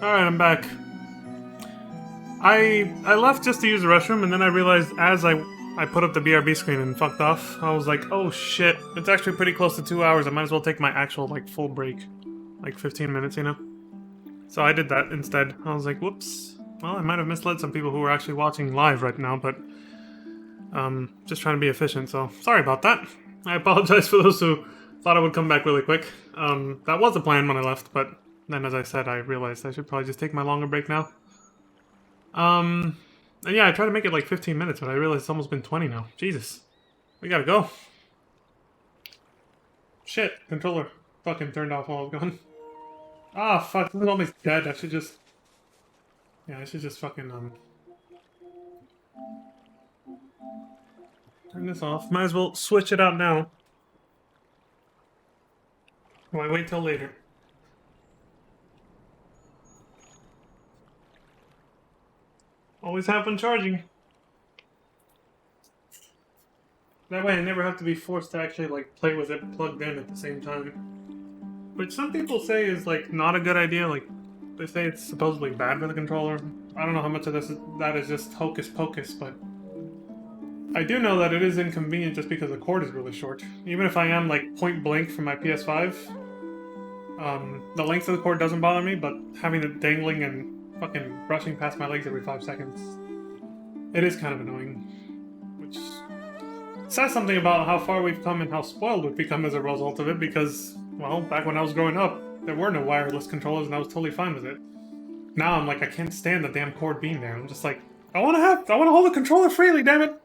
Alright, I'm back. I left just to use the restroom, and then I realized as I put up the BRB screen and fucked off, I was like, oh shit, it's actually pretty close to 2 hours. I might as well take my actual, like, full break. Like 15 minutes, you know? So I did that instead. I was like, whoops. Well, I might have misled some people who were actually watching live right now, but just trying to be efficient, so sorry about that. I apologize for those who thought I would come back really quick. That was the plan when I left, but then as I said, I realized I should probably just take my longer break now. And yeah, I tried to make it like 15 minutes, but I realized it's almost been 20 now. Jesus. We gotta go. Shit, controller fucking turned off while I was gone. Ah, fuck, this is almost dead. I should just... Yeah, I should just fucking, turn this off. Might as well switch it out now. Why wait till later? Always have fun charging. That way I never have to be forced to actually, like, play with it plugged in at the same time. Which some people say is, like, not a good idea. Like, they say it's supposedly bad for the controller. I don't know how much of that is just hocus pocus, but... I do know that it is inconvenient just because the cord is really short. Even if I am, like, point blank from my PS5, the length of the cord doesn't bother me, but having it dangling and fucking brushing past my legs every 5 seconds, it is kind of annoying. Which says something about how far we've come and how spoiled we've become as a result of it, because, well, back when I was growing up, there were no wireless controllers and I was totally fine with it. Now I'm like, I can't stand the damn cord being there. I'm just like, I want to hold the controller freely, damn it!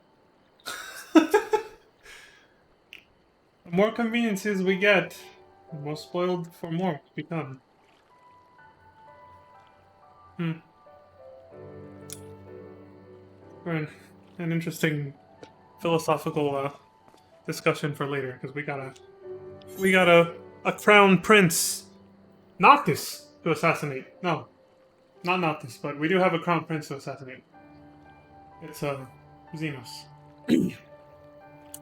The more conveniences we get, the more spoiled for more we become. For an interesting philosophical discussion for later, because we got a crown prince, Noctis, to assassinate. No, not Noctis, but we do have a crown prince to assassinate. It's Xenos.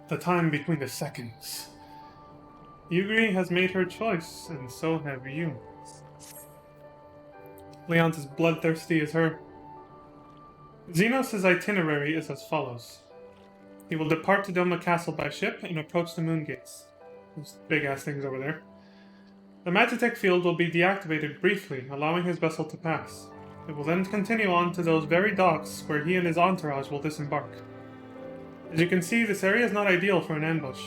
The time between the seconds. Yugri has made her choice, and so have you. Leon's as bloodthirsty as her. Xenos' itinerary is as follows. He will depart to Doma Castle by ship and approach the moon gates. Those big-ass things over there. The Magitech field will be deactivated briefly, allowing his vessel to pass. It will then continue on to those very docks where he and his entourage will disembark. As you can see, this area is not ideal for an ambush.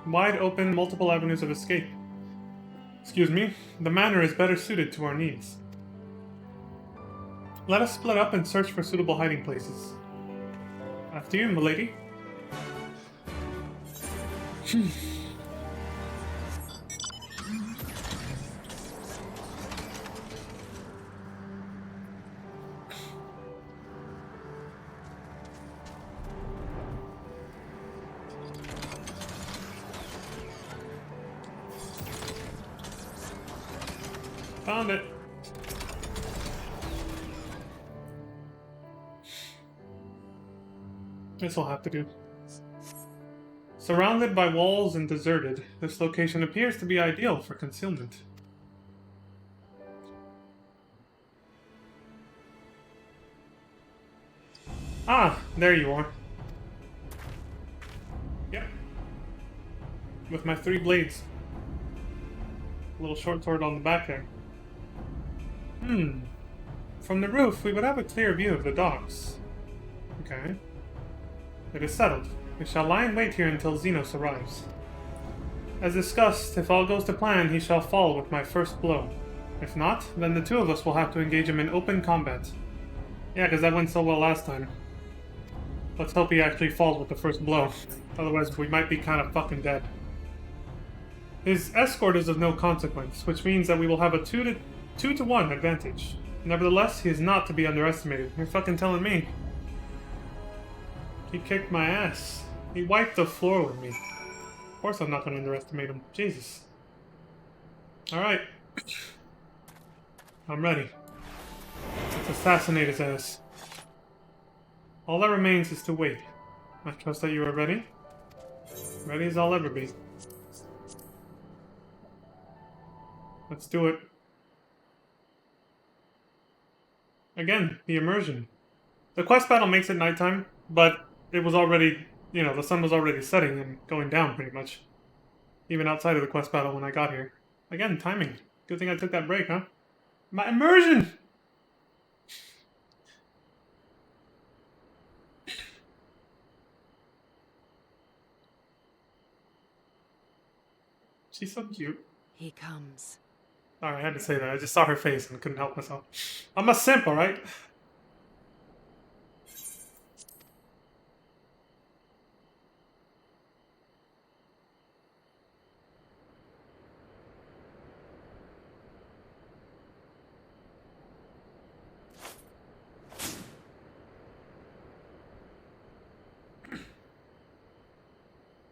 Wide open, multiple avenues of escape. Excuse me, the manor is better suited to our needs. Let us split up and search for suitable hiding places. After you, milady. Found it. This'll have to do. Surrounded by walls and deserted, this location appears to be ideal for concealment. Ah, there you are. Yep. With my 3 blades. A little short sword on the back there. From the roof, we would have a clear view of the docks. Okay. It is settled. We shall lie in wait here until Xenos arrives. As discussed, if all goes to plan, he shall fall with my first blow. If not, then the 2 of us will have to engage him in open combat. Yeah, because that went so well last time. Let's hope he actually falls with the first blow. Otherwise, we might be kind of fucking dead. His escort is of no consequence, which means that we will have a 2 to 1 advantage. Nevertheless, he is not to be underestimated. You're fucking telling me. He kicked my ass. He wiped the floor with me. Of course I'm not going to underestimate him. Jesus. Alright. I'm ready. Let's assassinate his ass. All that remains is to wait. I trust that you are ready. Ready as I'll ever be. Let's do it. Again, the immersion. The quest battle makes it nighttime, but it was already, you know, the sun was already setting and going down pretty much. Even outside of the quest battle when I got here. Again, timing. Good thing I took that break, huh? My immersion! She's so cute. He comes. Sorry, I had to say that. I just saw her face and couldn't help myself. I'm a simp, alright?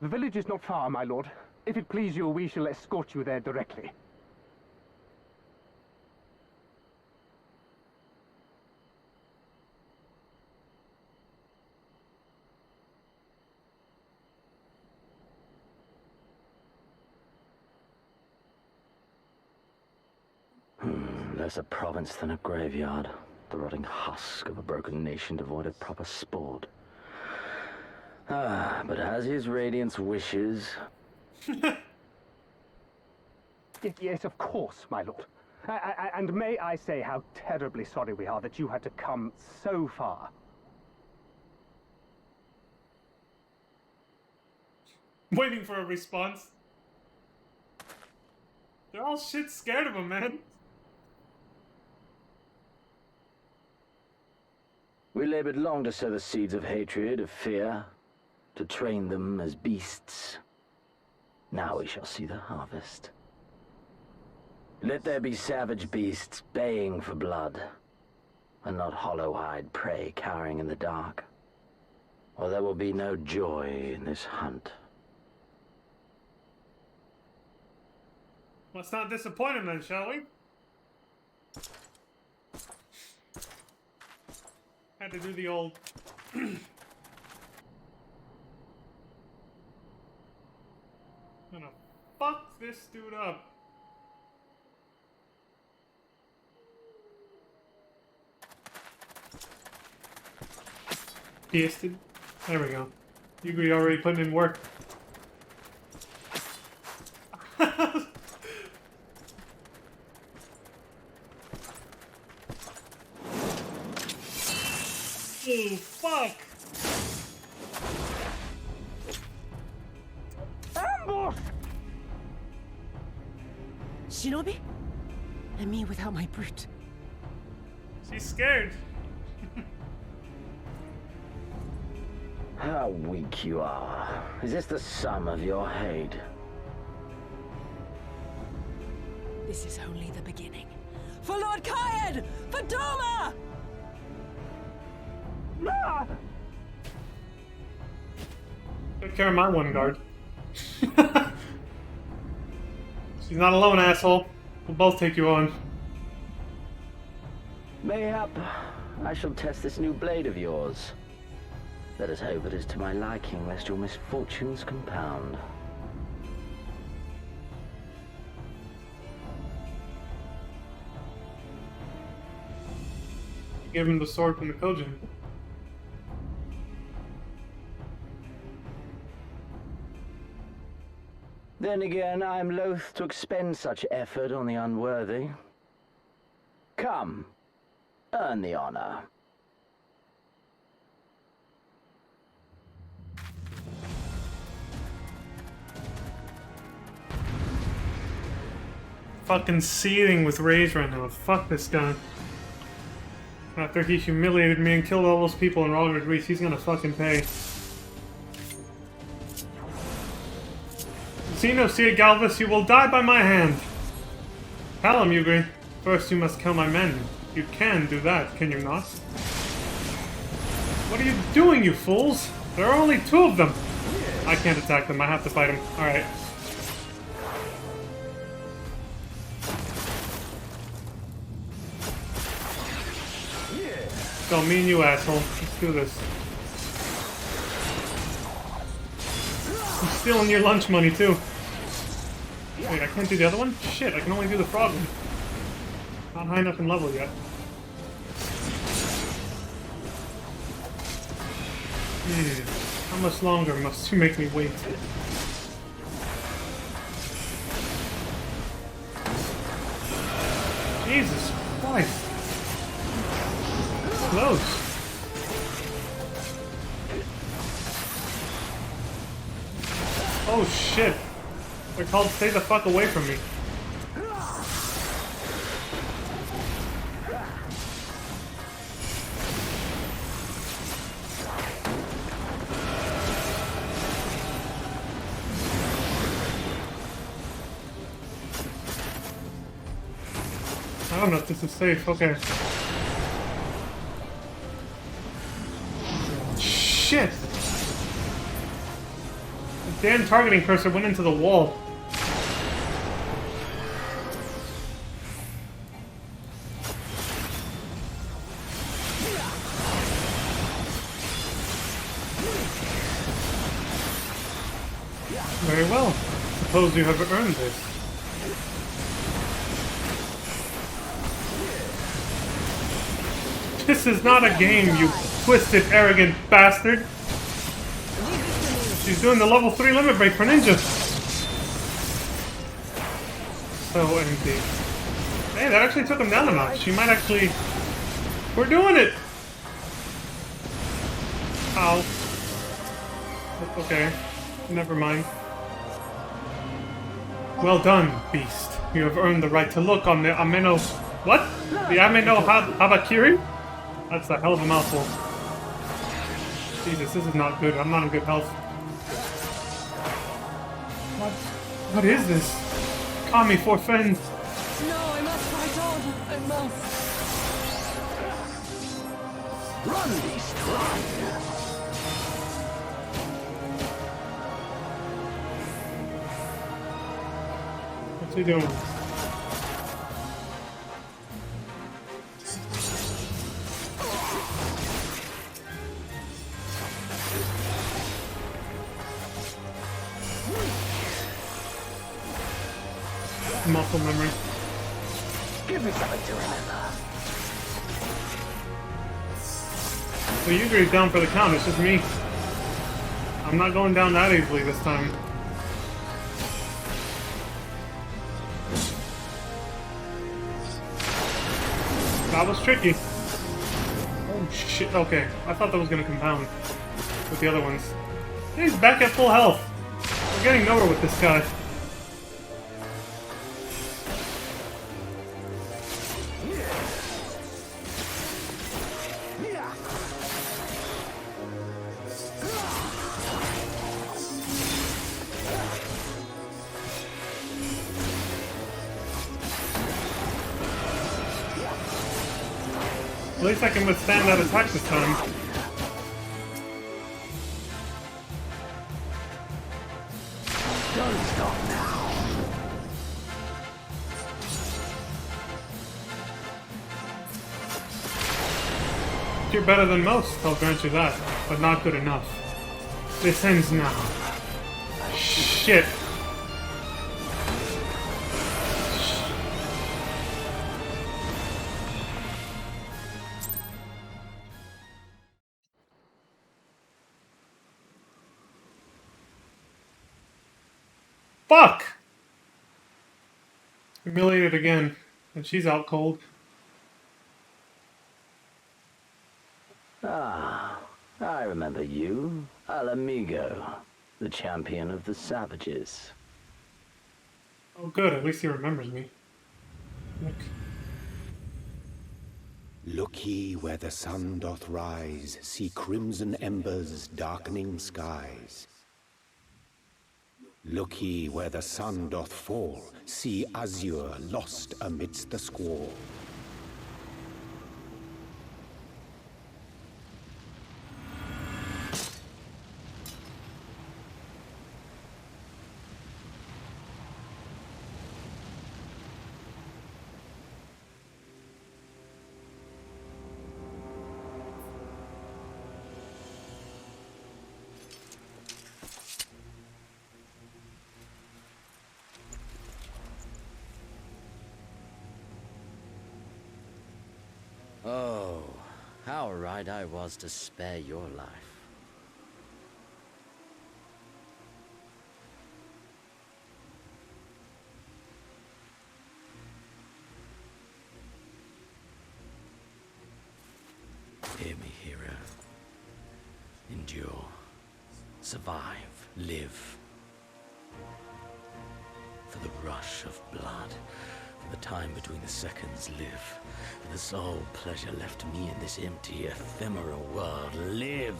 The village is not far, my lord. If it please you, we shall escort you there directly. Less a province than a graveyard. The rotting husk of a broken nation devoid of proper sport. But as his radiance wishes... Yes, of course, my lord. And may I say how terribly sorry we are that you had to come so far. Waiting for a response. They're all shit scared of him, man. We labored long to sow the seeds of hatred, of fear, to train them as beasts. Now we shall see the harvest. Let there be savage beasts baying for blood, and not hollow-eyed prey cowering in the dark, or there will be no joy in this hunt. Let's not disappoint him then, shall we? Had to do the old... I'm gonna fuck this dude up. Pasted. There we go. Yugri already putting in work. Oh, fuck! Ambush! Shinobi? And me without my brute. She's scared. How weak you are. Is this the sum of your hate? This is only the beginning. For Lord Kayed! For Doma! Ah! Take care of my one guard. She's not alone, asshole. We'll both take you on. Mayhap I shall test this new blade of yours. Let us hope it is to my liking, lest your misfortunes compound. Give him the sword from the Kojin. Then again, I am loath to expend such effort on the unworthy. Come, earn the honor. Fucking seething with rage right now. Fuck this guy. After he humiliated me and killed all those people in Robert Reese, he's gonna fucking pay. Xeno, Sia Galvus, you will die by my hand. Tell him, Yugri. First you must kill my men. You can do that, can you not? What are you doing, you fools? There are only 2 of them. I can't attack them, I have to fight them. Alright. So, me and you, asshole. Let's do this. I'm stealing your lunch money, too. Wait, I can't do the other one? Shit, I can only do the frog one. Not high enough in level yet. How much longer must you make me wait? Jesus Christ. Close. Oh shit. They're called stay the fuck away from me. I don't know if this is safe. Okay. Shit! The damn targeting cursor went into the wall. Very well. Suppose you have earned this. This is not a game, you twisted, arrogant bastard. She's doing the level 3 limit break for ninja. So empty. Hey, that actually took him down a notch. She might actually... We're doing it! Ow. Okay. Never mind. Well done, beast. You have earned the right to look on the Ameno... What? The Ameno Habakiri? That's a hell of a mouthful. Jesus, this is not good. I'm not in good health. What is this? Kami forfend. No, I must fight on. I must. Run, beast, run! What's he doing? Muscle memory. Give me something to remember. So Yuguri's down for the count, it's just me. I'm not going down that easily this time. That was tricky. Oh shit, okay. I thought that was gonna compound with the other ones. He's back at full health. We're getting nowhere with this guy. At least I can withstand that attack this time. Don't stop now. You're better than most, I'll grant you that, but not good enough. This ends now. Shit. Fuck! Humiliated again, and she's out cold. Ah, I remember you. Al Amigo, the champion of the savages. Oh good, at least he remembers me. Look. Look ye where the sun doth rise, see crimson embers darkening skies. Look ye where the sun doth fall, see azure lost amidst the squall. Oh, how right I was to spare your life. Hear me, hero. Endure. Survive. Live. For the rush of blood. For the time between the seconds. Live. For the sole pleasure left me in this empty, ephemeral world. Live!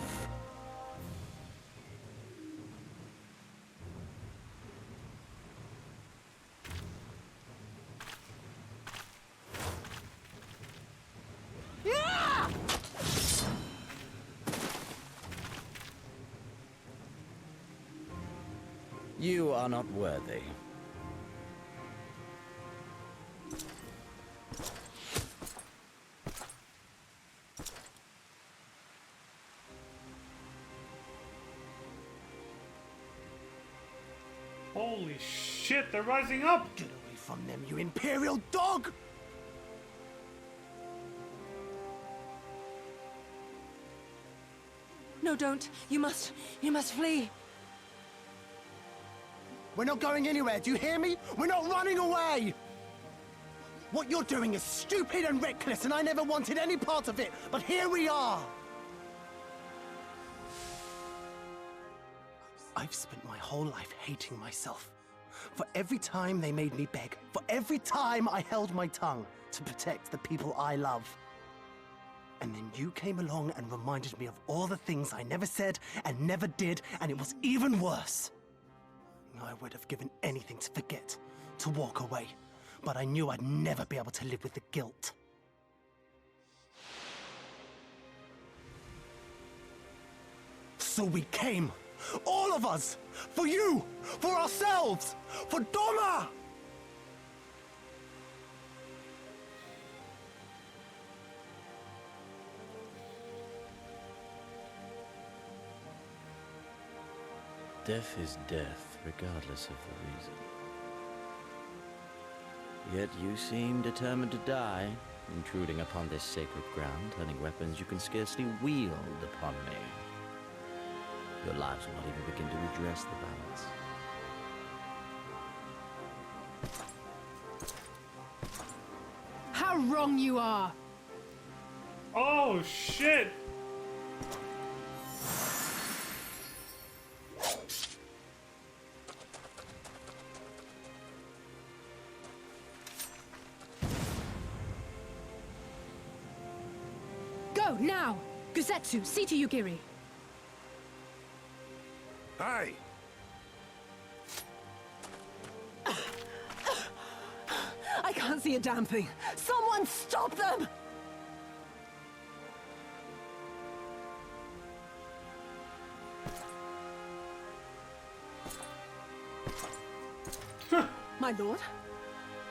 You are not worthy. Holy shit, they're rising up! Get away from them, you imperial dog! No, don't. You must flee. We're not going anywhere, do you hear me? We're not running away! What you're doing is stupid and reckless, and I never wanted any part of it, but here we are! I've spent my whole life hating myself. For every time they made me beg, for every time I held my tongue to protect the people I love. And then you came along and reminded me of all the things I never said and never did, and it was even worse. I would have given anything to forget, to walk away, but I knew I'd never be able to live with the guilt. So we came, all of us, for you, for ourselves, for Doma! Death is death, regardless of the reason. Yet you seem determined to die, intruding upon this sacred ground, turning weapons you can scarcely wield upon me. Your lives will not even begin to redress the balance. How wrong you are! Oh shit! Go, now! Gusetsu, see to Yugiri. Hey! I can't see a damn thing. Someone stop them! My lord?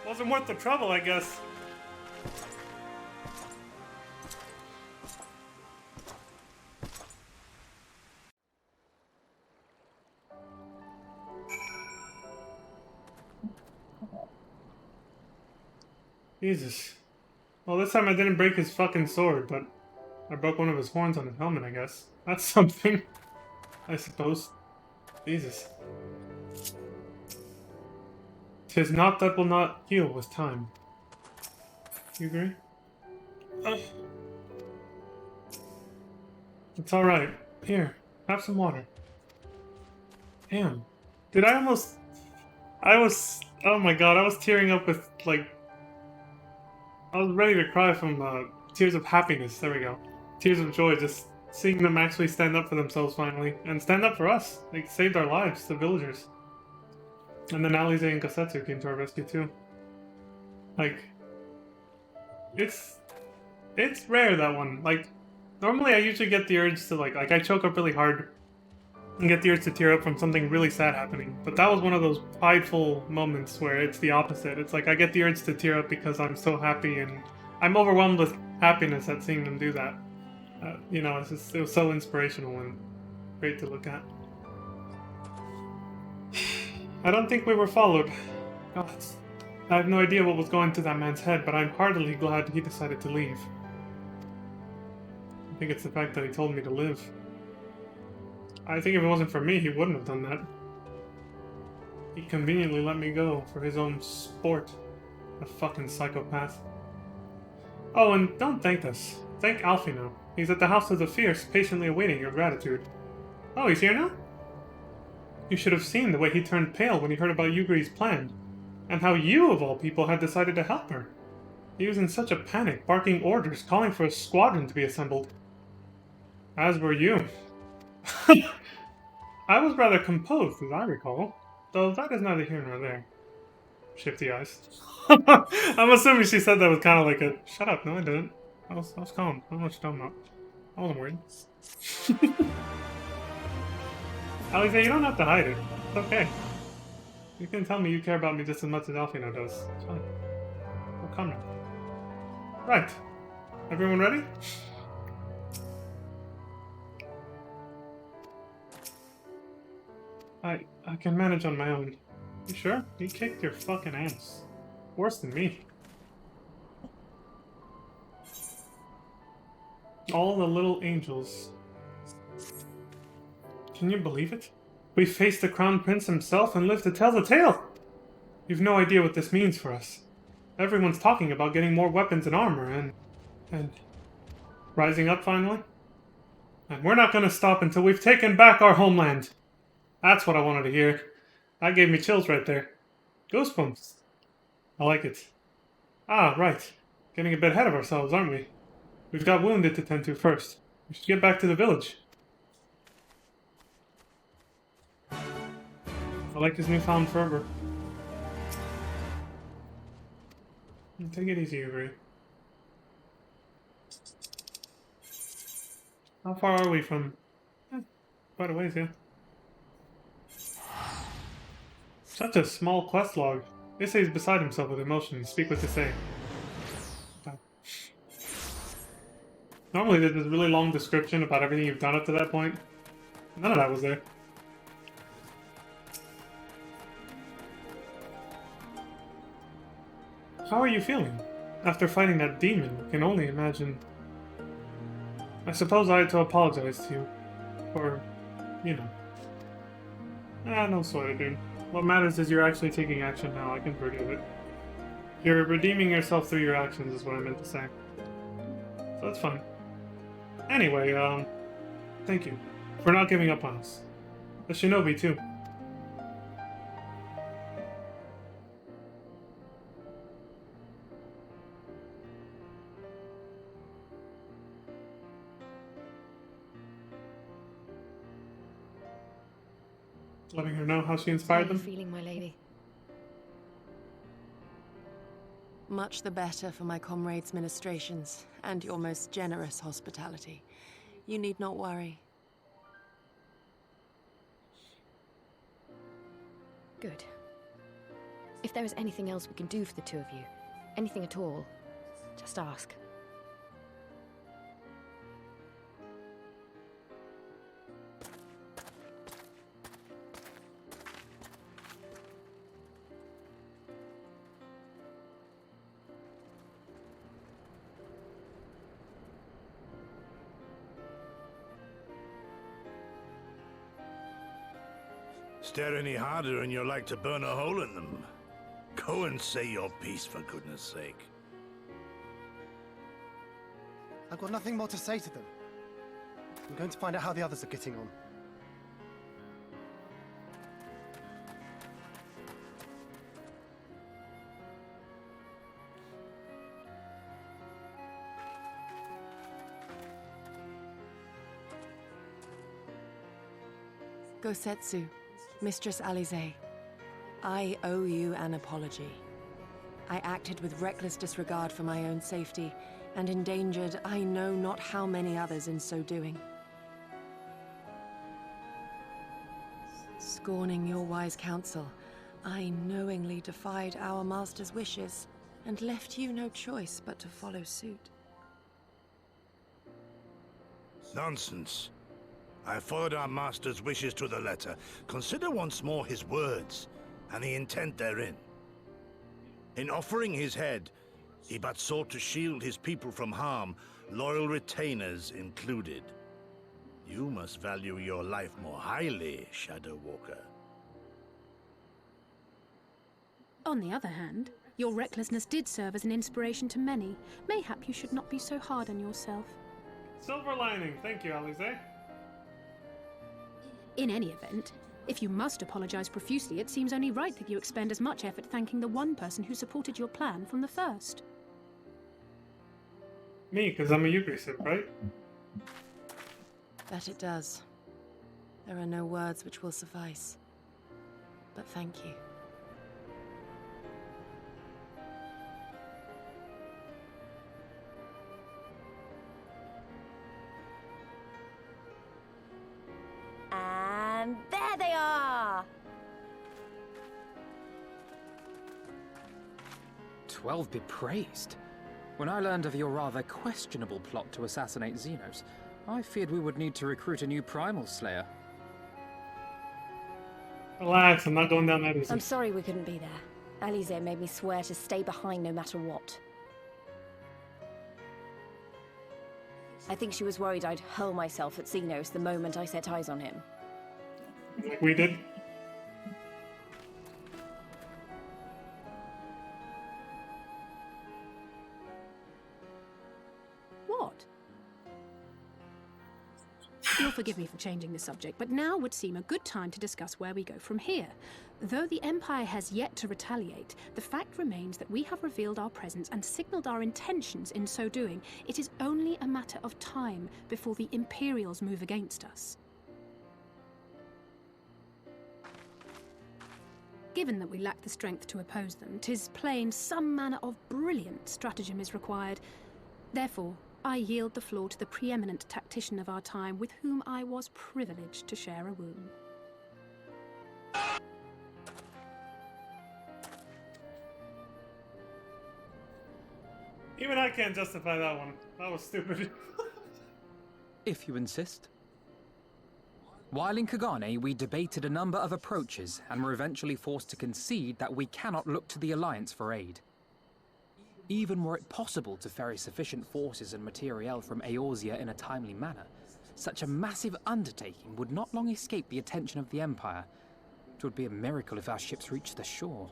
Wasn't worth the trouble, I guess. Jesus. Well, this time I didn't break his fucking sword, but I broke one of his horns on his helmet, I guess. That's something, I suppose. Jesus. 'Tis not that will not heal with time. You agree? It's alright. Here, have some water. Damn. Did I almost... oh my god, I was tearing up with, like... I was ready to cry from tears of happiness. There we go. Tears of joy, just seeing them actually stand up for themselves finally. And stand up for us. They saved our lives, the villagers. And then Alize and Kasetsu came to our rescue too. Like... It's rare, that one. Like, normally I usually get the urge to like I choke up really hard and get the urge to tear up from something really sad happening. But that was one of those prideful moments where it's the opposite. It's like I get the urge to tear up because I'm so happy and I'm overwhelmed with happiness at seeing them do that. You know, it was so inspirational and great to look at. I don't think we were followed. God, I have no idea what was going through that man's head, but I'm heartily glad he decided to leave. I think it's the fact that he told me to live. I think if it wasn't for me, he wouldn't have done that. He conveniently let me go for his own sport. A fucking psychopath. Oh, and don't thank us. Thank Alfie now. He's at the House of the Fierce, patiently awaiting your gratitude. Oh, he's here now? You should have seen the way he turned pale when he heard about Yugri's plan, and how you, of all people, had decided to help her. He was in such a panic, barking orders, calling for a squadron to be assembled. As were you. I was rather composed, as I recall, though that is neither here nor there. Shifty eyes. I'm assuming she said that was kind of like a, shut up, no I didn't. I was calm. I don't know what you're talking about. I wasn't worried. Alize, you don't have to hide it. It's okay. You can tell me you care about me just as much as Alfino does. It's fine. Oh, come now. Right. Everyone ready? I can manage on my own. You sure? You kicked your fucking ass. Worse than me. All the little angels. Can you believe it? We faced the Crown Prince himself and lived to tell the tale! You've no idea what this means for us. Everyone's talking about getting more weapons and armor and rising up finally. And we're not gonna stop until we've taken back our homeland. That's what I wanted to hear. That gave me chills right there. Goosebumps. I like it. Ah, right. Getting a bit ahead of ourselves, aren't we? We've got wounded to tend to first. We should get back to the village. I like his newfound fervor. Take it easy, Yuri. How far are we from... quite a ways, yeah. Such a small quest log. Issei's beside himself with emotion. Speak what to say. Normally there's this really long description about everything you've done up to that point. None of that was there. How are you feeling? After fighting that demon, I can only imagine. I suppose I had to apologize to you. For, you know. No sweat it, dude. What matters is you're actually taking action now. I can forgive it. You're redeeming yourself through your actions is what I meant to say. So that's fine. Anyway, thank you for not giving up on us. The shinobi, too. Letting her know how she inspired them. How are you feeling, my lady? Much the better for my comrades' ministrations and your most generous hospitality. You need not worry. Good. If there is anything else we can do for the two of you, anything at all, just ask. Stare any harder and you're like to burn a hole in them. Go and say your piece, for goodness sake. I've got nothing more to say to them. I'm going to find out how the others are getting on. Gosetsu, Mistress Alize, I owe you an apology. I acted with reckless disregard for my own safety, and endangered I know not how many others in so doing. Scorning your wise counsel, I knowingly defied our master's wishes, and left you no choice but to follow suit. Nonsense. I followed our master's wishes to the letter. Consider once more his words, and the intent therein. In offering his head, he but sought to shield his people from harm, loyal retainers included. You must value your life more highly, Shadow Walker. On the other hand, your recklessness did serve as an inspiration to many. Mayhap you should not be so hard on yourself. Silver lining. Thank you, Alize. In any event, if you must apologize profusely, it seems only right that you expend as much effort thanking the one person who supported your plan from the first. Me, because I'm a Eucharist, right? That it does. There are no words which will suffice. But thank you. And there they are! 12 be praised. When I learned of your rather questionable plot to assassinate Xenos, I feared we would need to recruit a new primal slayer. Relax, I'm not going down that easy. I'm sorry we couldn't be there. Alize made me swear to stay behind no matter what. I think she was worried I'd hurl myself at Xenos the moment I set eyes on him. Like we did. What? You'll forgive me for changing the subject, but now would seem a good time to discuss where we go from here. Though the Empire has yet to retaliate, the fact remains that we have revealed our presence and signaled our intentions in so doing. It is only a matter of time before the Imperials move against us. Given that we lack the strength to oppose them, 'tis plain some manner of brilliant stratagem is required. Therefore, I yield the floor to the preeminent tactician of our time, with whom I was privileged to share a room. Even I can't justify that one. That was stupid. If you insist. While in Kagane, we debated a number of approaches and were eventually forced to concede that we cannot look to the Alliance for aid. Even were it possible to ferry sufficient forces and materiel from Eorzea in a timely manner, such a massive undertaking would not long escape the attention of the Empire. It would be a miracle if our ships reached the shore.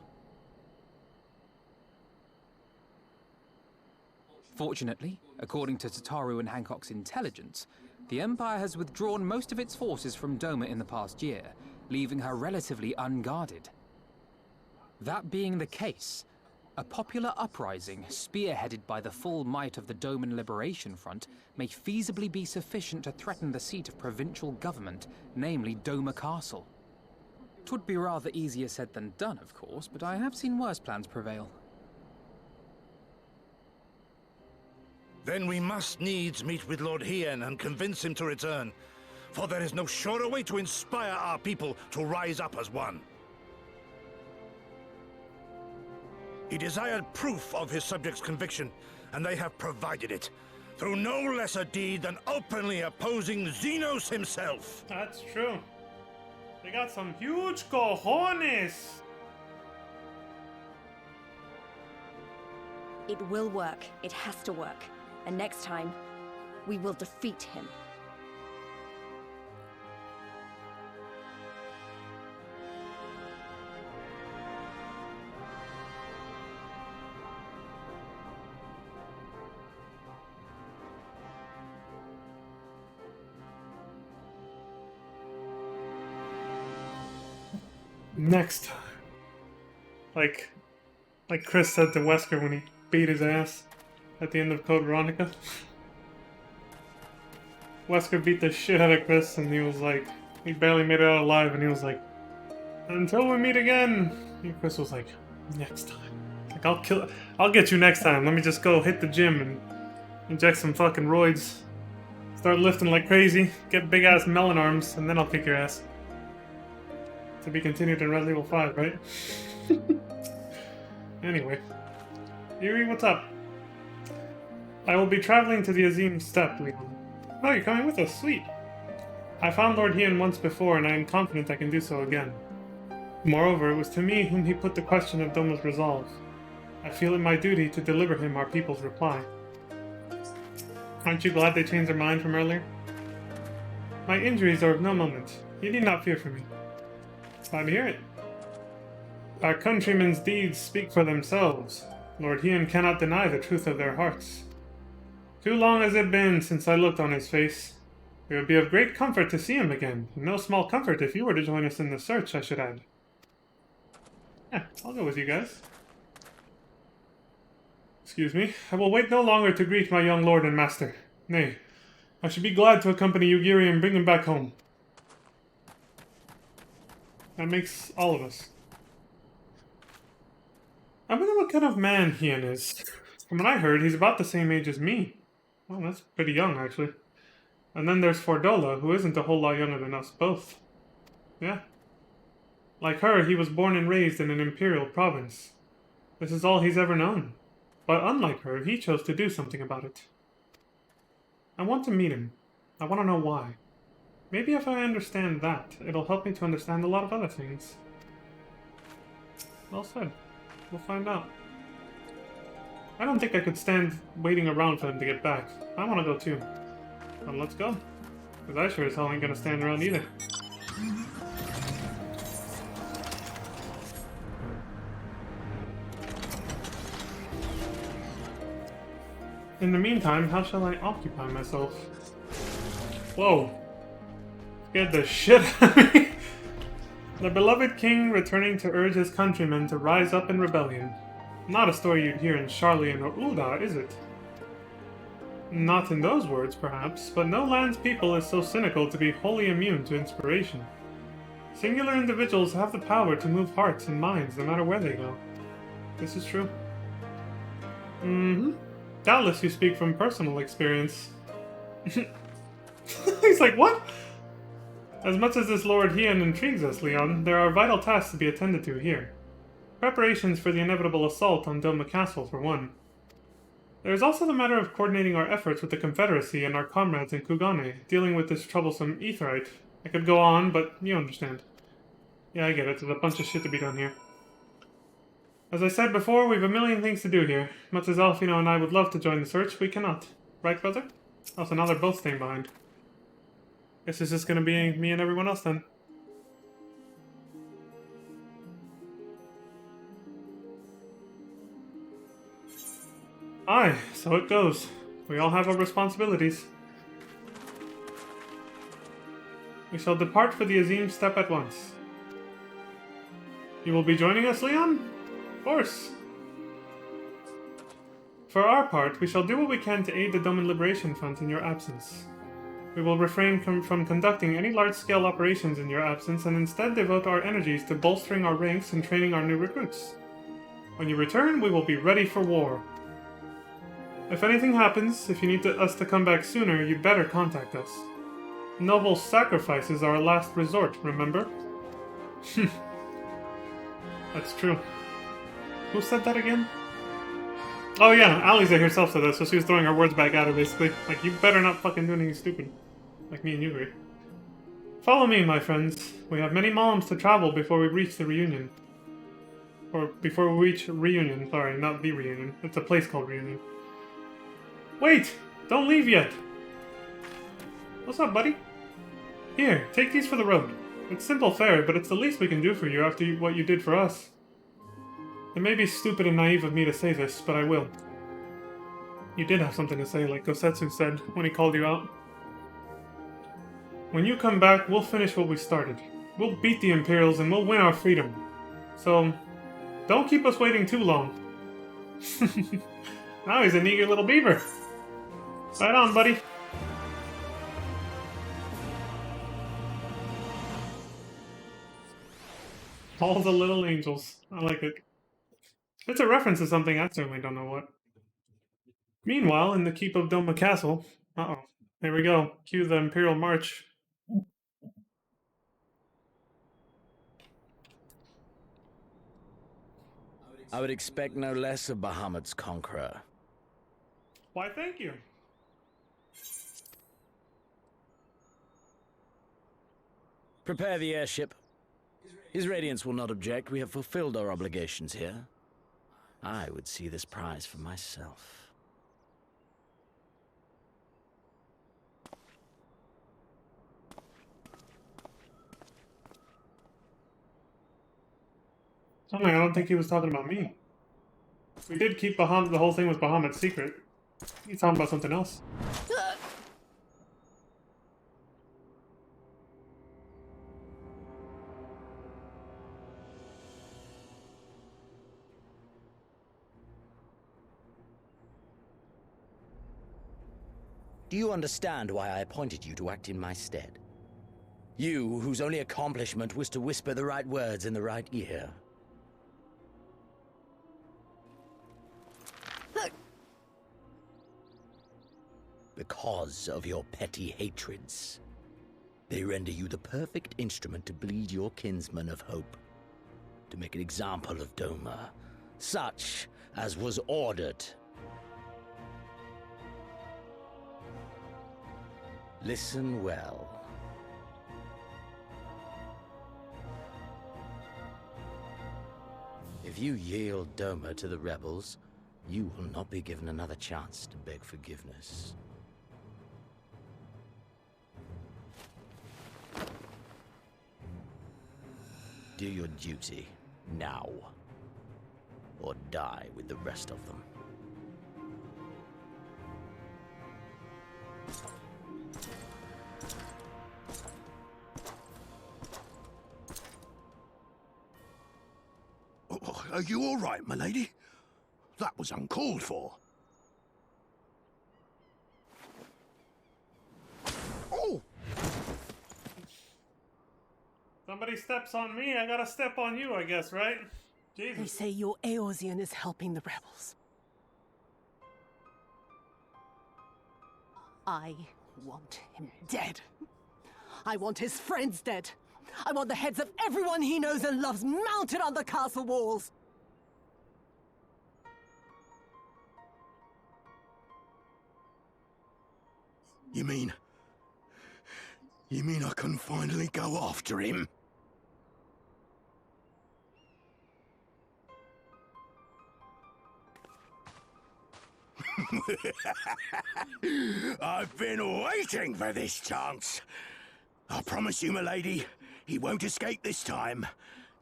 Fortunately, according to Tataru and Hancock's intelligence, the Empire has withdrawn most of its forces from Doma in the past year, leaving her relatively unguarded. That being the case, a popular uprising, spearheaded by the full might of the Doman Liberation Front, may feasibly be sufficient to threaten the seat of provincial government, namely Doma Castle. 'Twould be rather easier said than done, of course, but I have seen worse plans prevail. Then we must needs meet with Lord Hien and convince him to return, for there is no surer way to inspire our people to rise up as one. He desired proof of his subjects' conviction, and they have provided it, through no lesser deed than openly opposing Xenos himself. That's true. They got some huge cojones. It will work. It has to work. And next time, we will defeat him. Next time. Like Chris said to Wesker when he beat his ass at the end of Code Veronica. Wesker beat the shit out of Chris and he was like, he barely made it out alive and he was like, until we meet again. And Chris was like, next time. Like, I'll get you next time. Let me just go hit the gym and inject some fucking roids. Start lifting like crazy, get big ass melon arms, and then I'll kick your ass. To be continued in Resident Evil 5, right? Anyway. Yuri, what's up? I will be traveling to the Azim Steppe, Leon. Oh, you're coming with us, sweet. I found Lord Hien once before, and I am confident I can do so again. Moreover, it was to me whom he put the question of Doma's resolve. I feel it my duty to deliver him our people's reply. Aren't you glad they changed their mind from earlier? My injuries are of no moment. You need not fear for me. Glad to hear it. Our countrymen's deeds speak for themselves. Lord Hien cannot deny the truth of their hearts. Too long has it been since I looked on his face. It would be of great comfort to see him again. No small comfort if you were to join us in the search, I should add. Yeah, I'll go with you guys. Excuse me. I will wait no longer to greet my young lord and master. Nay, I should be glad to accompany Yugiri and bring him back home. That makes all of us. I wonder what kind of man Hien is. From what I heard, he's about the same age as me. Well, that's pretty young, actually. And then there's Fordola, who isn't a whole lot younger than us both. Yeah. Like her, he was born and raised in an imperial province. This is all he's ever known. But unlike her, he chose to do something about it. I want to meet him. I want to know why. Maybe if I understand that, it'll help me to understand a lot of other things. Well said. We'll find out. I don't think I could stand waiting around for them to get back. I want to go too. Well, let's go. Because I sure as hell ain't gonna stand around either. In the meantime, how shall I occupy myself? Whoa. Scared the shit out of me. The beloved king returning to urge his countrymen to rise up in rebellion. Not a story you'd hear in Charlian or Ulda, is it? Not in those words, perhaps, but no land's people is so cynical to be wholly immune to inspiration. Singular individuals have the power to move hearts and minds no matter where they go. This is true. Mm-hmm. Doubtless you speak from personal experience. He's like, what? As much as this Lord Hien intrigues us, Leon, there are vital tasks to be attended to here. Preparations for the inevitable assault on Doma Castle, for one. There is also the matter of coordinating our efforts with the Confederacy and our comrades in Kugane, dealing with this troublesome Aetheryte. I could go on, but you understand. Yeah, I get it. There's a bunch of shit to be done here. As I said before, we've a million things to do here. Much as Alfino and I would love to join the search, we cannot. Right, brother? Oh, so now they're both staying behind. Guess it's just gonna be me and everyone else then. Aye, so it goes. We all have our responsibilities. We shall depart for the Azim Steppe at once. You will be joining us, Leon? Of course. For our part, we shall do what we can to aid the Doman Liberation Front in your absence. We will refrain from conducting any large-scale operations in your absence and instead devote our energies to bolstering our ranks and training our new recruits. When you return, we will be ready for war. If anything happens, if you need us to come back sooner, you'd better contact us. Noble sacrifices are a last resort, remember? That's true. Who said that again? Oh yeah, Alize herself said that, so she was throwing her words back at her, basically. Like, you better not fucking do anything stupid. Like me and you agree. Follow me, my friends. We have many malms to travel before we reach the reunion. Or, before we reach Reunion. Sorry, not the Reunion. It's a place called Reunion. Wait! Don't leave yet! What's up, buddy? Here, take these for the road. It's simple fare, but it's the least we can do for you after what you did for us. It may be stupid and naive of me to say this, but I will. You did have something to say, like Gosetsu said when he called you out. When you come back, we'll finish what we started. We'll beat the Imperials and we'll win our freedom. So, don't keep us waiting too long. Now he's an eager little beaver. Right on, buddy. All the little angels. I like it. It's a reference to something, I certainly don't know what. Meanwhile, in the keep of Doma Castle... Uh-oh. There we go. Cue the Imperial March. I would expect no less of Bahamut's conqueror. Why, thank you. Prepare the airship. His Radiance will not object. We have fulfilled our obligations here. I would see this prize for myself. I don't think he was talking about me. We did keep the whole thing was Bahamut's secret. He's talking about something else. Do you understand why I appointed you to act in my stead? You, whose only accomplishment was to whisper the right words in the right ear. Because of your petty hatreds, they render you the perfect instrument to bleed your kinsman of hope, to make an example of Doma, such as was ordered. Listen well. If you yield Doma to the rebels, you will not be given another chance to beg forgiveness. Do your duty now, or die with the rest of them. Are you all right, my lady? That was uncalled for. Oh! Somebody steps on me, I gotta step on you, I guess, right? Jesus. They say your Eorzean is helping the rebels. I want him dead. I want his friends dead. I want the heads of everyone he knows and loves mounted on the castle walls. You mean I can finally go after him? I've been waiting for this chance. I promise you, milady, he won't escape this time.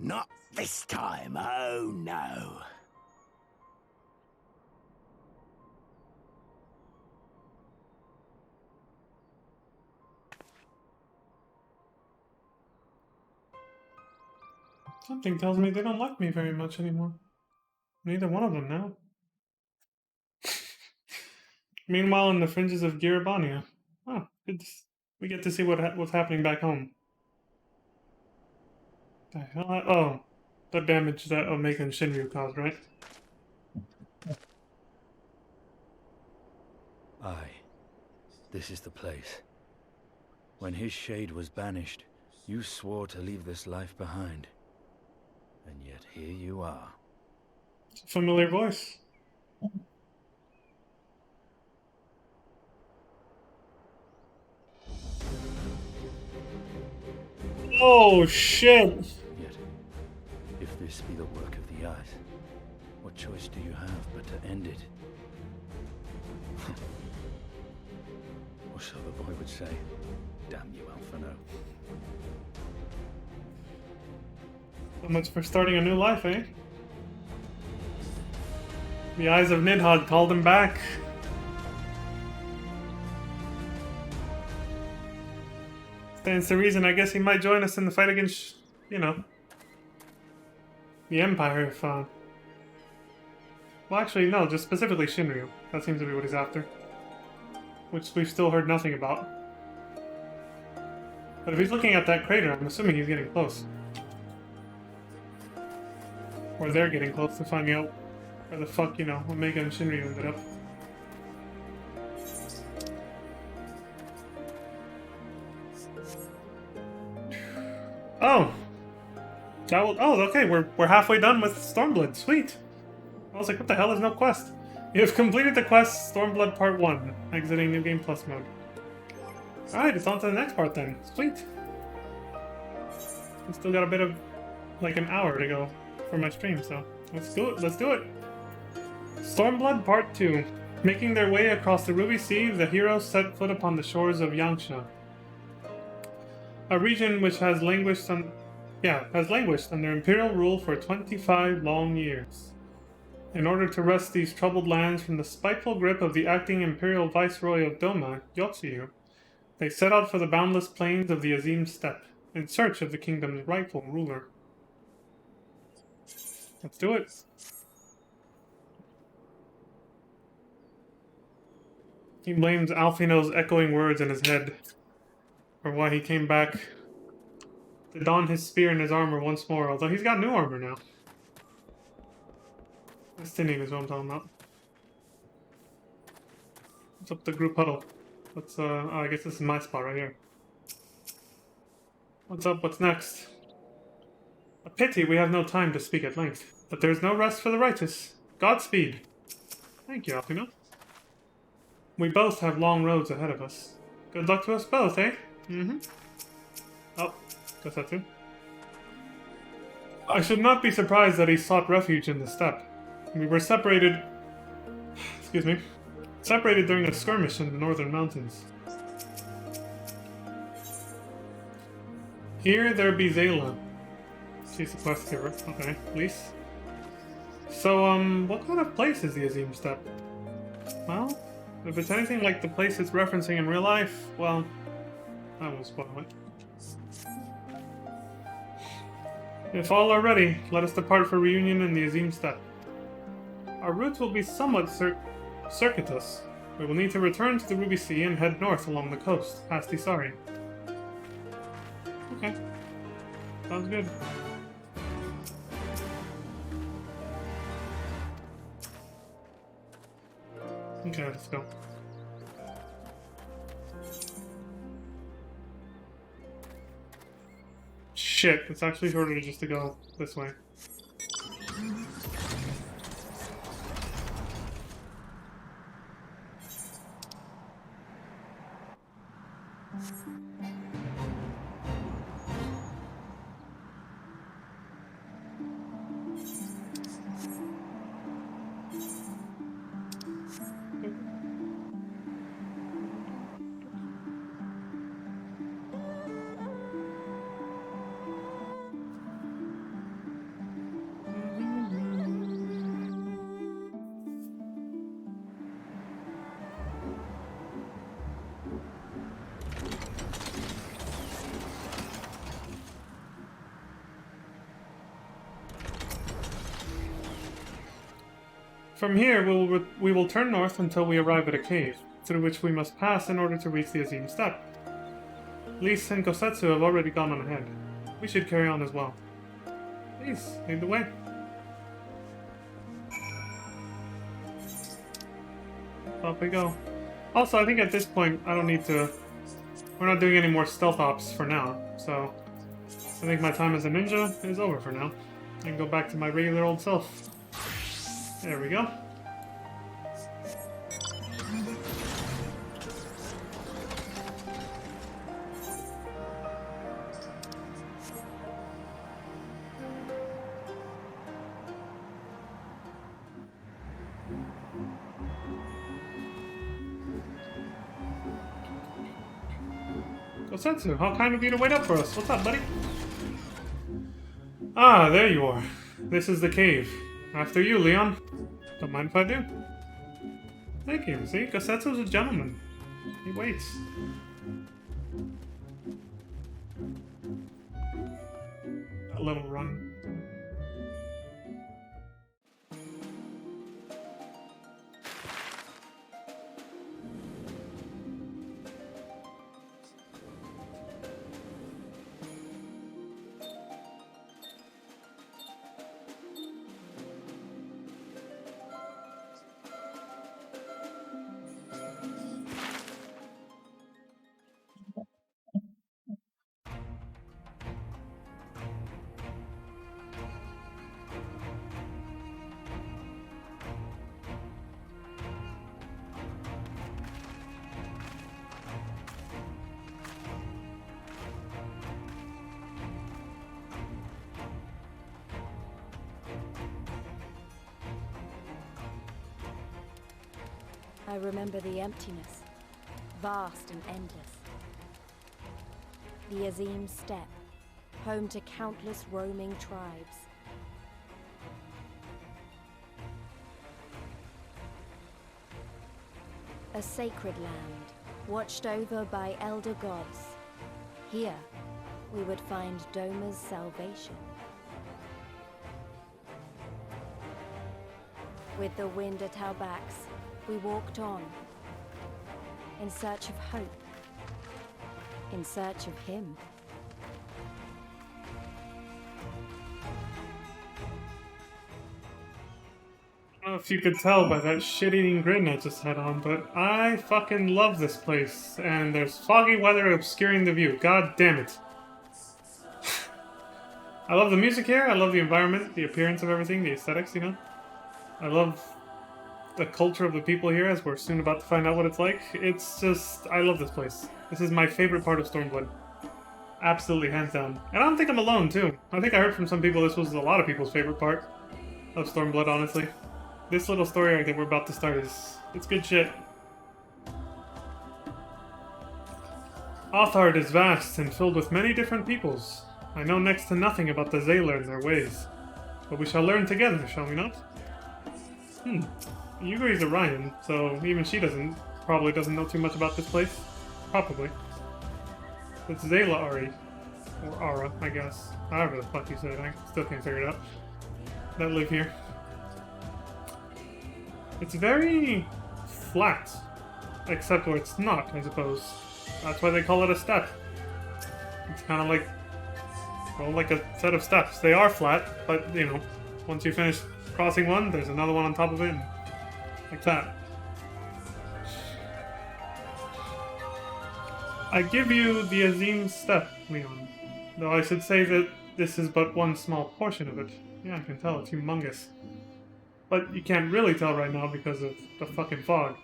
Not this time, oh no. Something tells me they don't like me very much anymore. Neither one of them now. Meanwhile, in the fringes of Giribania. Oh, we get to see what's happening back home. The hell? Oh, the damage that Omega and Shinryu caused, right? Aye. This is the place. When his shade was banished, you swore to leave this life behind. And yet here you are. It's a familiar voice. Oh shit! Yet, if this be the work of the eyes, what choice do you have but to end it? Or so the boy would say. Damn you, Alphino. So much for starting a new life, eh? The eyes of Nidhogg called him back. Stands to reason, I guess he might join us in the fight against, you know, the Empire if, well, actually, no, just specifically Shinryu. That seems to be what he's after. Which we've still heard nothing about. But if he's looking at that crater, I'm assuming he's getting close. Or they're getting close to finding out where the fuck, you know, Omega and Shinryu ended up. Oh! Oh, okay, we're halfway done with Stormblood. Sweet! I was like, what the hell? There's no quest. You have completed the quest Stormblood Part 1, exiting New Game Plus mode. Alright, it's on to the next part then. Sweet! We still got a bit of, like, an hour to go for my stream, so let's do it. Let's do it! Stormblood Part 2. Making their way across the Ruby Sea, the heroes set foot upon the shores of Yangsha, a region which has languished under Imperial rule for 25 long years. In order to wrest these troubled lands from the spiteful grip of the acting imperial viceroy of Doma, Yotsuyu, they set out for the boundless plains of the Azim Steppe, in search of the kingdom's rightful ruler. Let's do it. He blames Alfino's echoing words in his head for why he came back to don his spear and his armor once more, although he's got new armor now. Destiny is what I'm talking about. What's up the group huddle? What's, oh, I guess this is my spot right here. What's up? What's next? A pity we have no time to speak at length, but there's no rest for the righteous. Godspeed. Thank you, Alfino. We both have long roads ahead of us. Good luck to us both, eh? Mm-hmm. Oh, guess that too. I should not be surprised that he sought refuge in the steppe. We were separated... Excuse me. Separated during a skirmish in the northern mountains. Here there be Zayla. She's the quest giver. Okay, please. So, what kind of place is the Azim Steppe? Well, if it's anything like the place it's referencing in real life, well, I won't spoil it. If all are ready, let us depart for reunion in the Azim Steppe. Our routes will be somewhat circuitous. We will need to return to the Ruby Sea and head north along the coast, past Isari. Okay. Sounds good. Okay, let's go. Shit, it's actually shorter just to go this way. From here, we will turn north until we arrive at a cave, through which we must pass in order to reach the Azim Steppe. Lys and Kosetsu have already gone on ahead. We should carry on as well. Please, lead the way. Off we go. Also, I think at this point, I don't need to... We're not doing any more stealth ops for now, so... I think my time as a ninja is over for now. I can go back to my regular old self. There we go. Kosetsu, how kind of you to wait up for us. What's up, buddy? Ah, there you are. This is the cave. After you, Leon. Don't mind if I do. Thank you. See, Kosetsu's a gentleman. He waits. A little run. I remember the emptiness, vast and endless. The Azim Steppe, home to countless roaming tribes. A sacred land, watched over by elder gods. Here, we would find Doma's salvation. With the wind at our backs, we walked on, in search of hope, in search of him. I don't know if you could tell by that shit-eating grin I just had on, but I fucking love this place, and there's foggy weather obscuring the view. God damn it. I love the music here, I love the environment, the appearance of everything, the aesthetics, you know? I love the culture of the people here, as we're soon about to find out what it's like. It's just, I love this place. This is my favorite part of Stormblood. Absolutely, hands down. And I don't think I'm alone, too. I think I heard from some people this was a lot of people's favorite part of Stormblood, honestly. This little story arc that we're about to start it's good shit. Othard is vast and filled with many different peoples. I know next to nothing about the Zayla and their ways. But we shall learn together, shall we not? Yuguri's Orion, so even she probably doesn't know too much about this place. Probably. It's Zayla Ari. Or Ara, I guess. However the fuck you say it, I still can't figure it out. That live here. It's very flat, except where it's not, I suppose. That's why they call it a step. It's kind of like, well, like a set of steps. They are flat, but, you know, once you finish crossing one, there's another one on top of it, and like that. I give you the Azim step, Leon. Though I should say that this is but one small portion of it. Yeah, I can tell, it's humongous. But you can't really tell right now because of the fucking fog.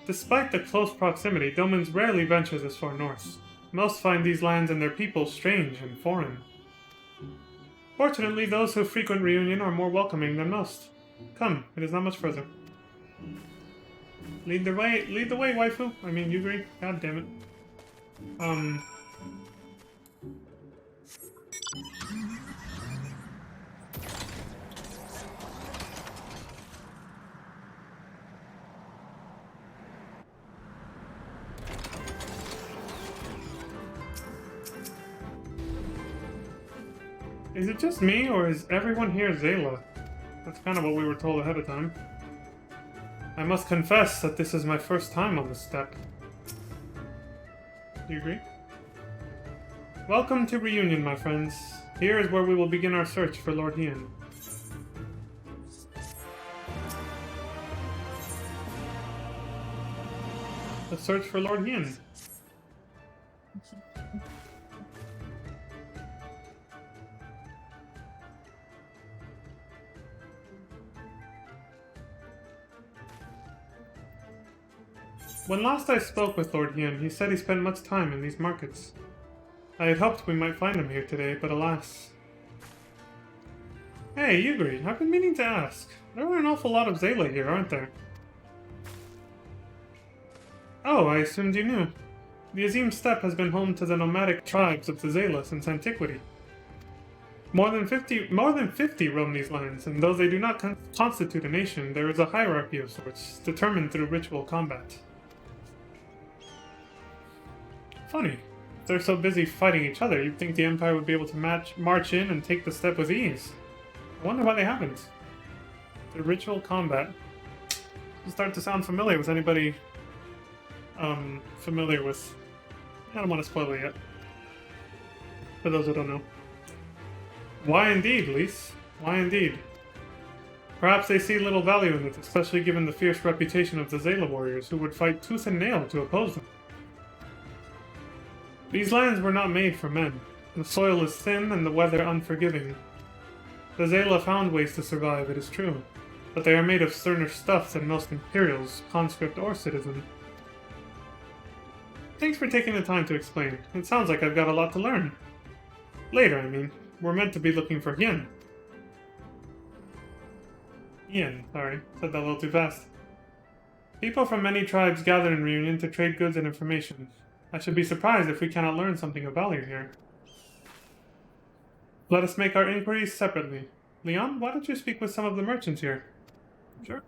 Despite the close proximity, Domans rarely ventures as far north. Most find these lands and their people strange and foreign. Fortunately, those who frequent Reunion are more welcoming than most. Come, it is not much further. Lead the way, waifu. I mean, you agree? God damn it. Is it just me, or is everyone here Zayla? That's kind of what we were told ahead of time. I must confess that this is my first time on this step. Do you agree? Welcome to Reunion, my friends. Here is where we will begin our search for Lord Hien. The search for Lord Hien. When last I spoke with Lord Hien, he said he spent much time in these markets. I had hoped we might find him here today, but alas. Hey, Yuguri, I've been meaning to ask. There are an awful lot of Zayla here, aren't there? Oh, I assumed you knew. The Azim Steppe has been home to the nomadic tribes of the Zayla since antiquity. More than 50 roam these lands, and though they do not constitute a nation, there is a hierarchy of sorts, determined through ritual combat. Funny. If they're so busy fighting each other, you'd think the Empire would be able to march in and take the step with ease. I wonder why they haven't. The ritual combat. Does start to sound familiar with anybody familiar with... I don't want to spoil it yet. For those who don't know. Why indeed, Lise? Why indeed? Perhaps they see little value in it, especially given the fierce reputation of the Zayla warriors, who would fight tooth and nail to oppose them. These lands were not made for men. The soil is thin and the weather unforgiving. The Zayla found ways to survive, it is true, but they are made of sterner stuff than most Imperials, conscript or citizen. Thanks for taking the time to explain. It sounds like I've got a lot to learn. Later, I mean. We're meant to be looking for Hien. Hien, sorry. Said that a little too fast. People from many tribes gather in Reunion to trade goods and information. I should be surprised if we cannot learn something of value here. Let us make our inquiries separately. Leon, why don't you speak with some of the merchants here? Sure.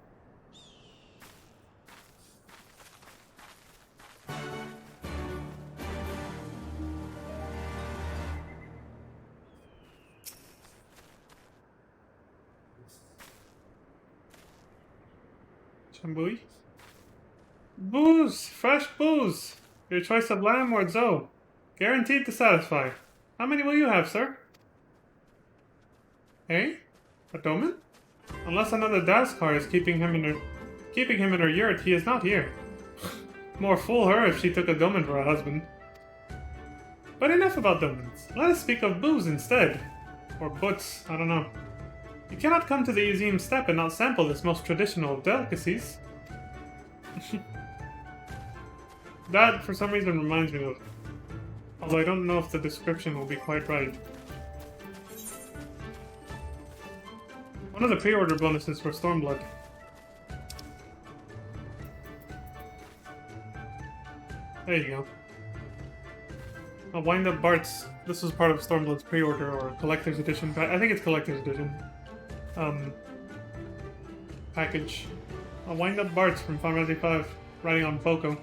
Chambui. Booze! Fresh booze! Your choice of lamb or zo. Guaranteed to satisfy. How many will you have, sir? Hey? A doman? Unless another Daskar is keeping him in her yurt, he is not here. More fool her if she took a doman for a husband. But enough about domans. Let us speak of booze instead. Or butts, I don't know. You cannot come to the Museum Steppe and not sample this most traditional of delicacies. That, for some reason, reminds me of... Although I don't know if the description will be quite right. One of the pre-order bonuses for Stormblood. There you go. I'll wind up Bart's. This was part of Stormblood's pre-order or collector's edition. I think it's collector's edition. Package. I'll wind up Bart's from Final Fantasy V, riding on Boko.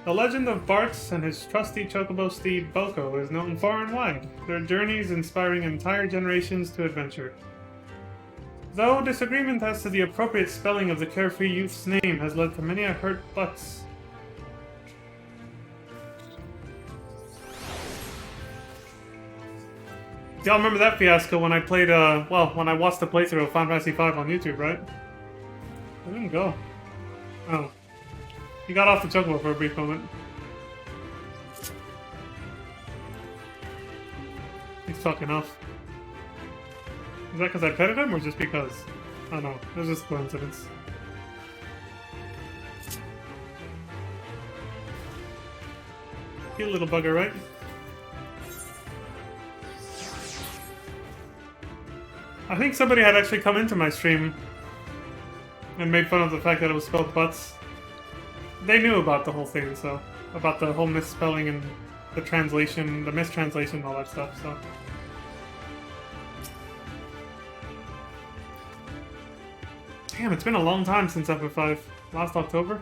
The legend of Bart's and his trusty chocobo steed Boko is known far and wide, their journeys inspiring entire generations to adventure. Though disagreement as to the appropriate spelling of the carefree youth's name has led to many a hurt butts. Y'all remember that fiasco when I played, when I watched the playthrough of Final Fantasy V on YouTube, right? I didn't go. Oh. He got off the chocobo for a brief moment. He's fucking off. Is that because I petted him, or just because? I don't know. It was just a coincidence. Cute little bugger, right? I think somebody had actually come into my stream and made fun of the fact that it was spelled butts. They knew about the whole thing, so... About the whole misspelling and the translation, the mistranslation and all that stuff, so... Damn, it's been a long time since FF5. Last October?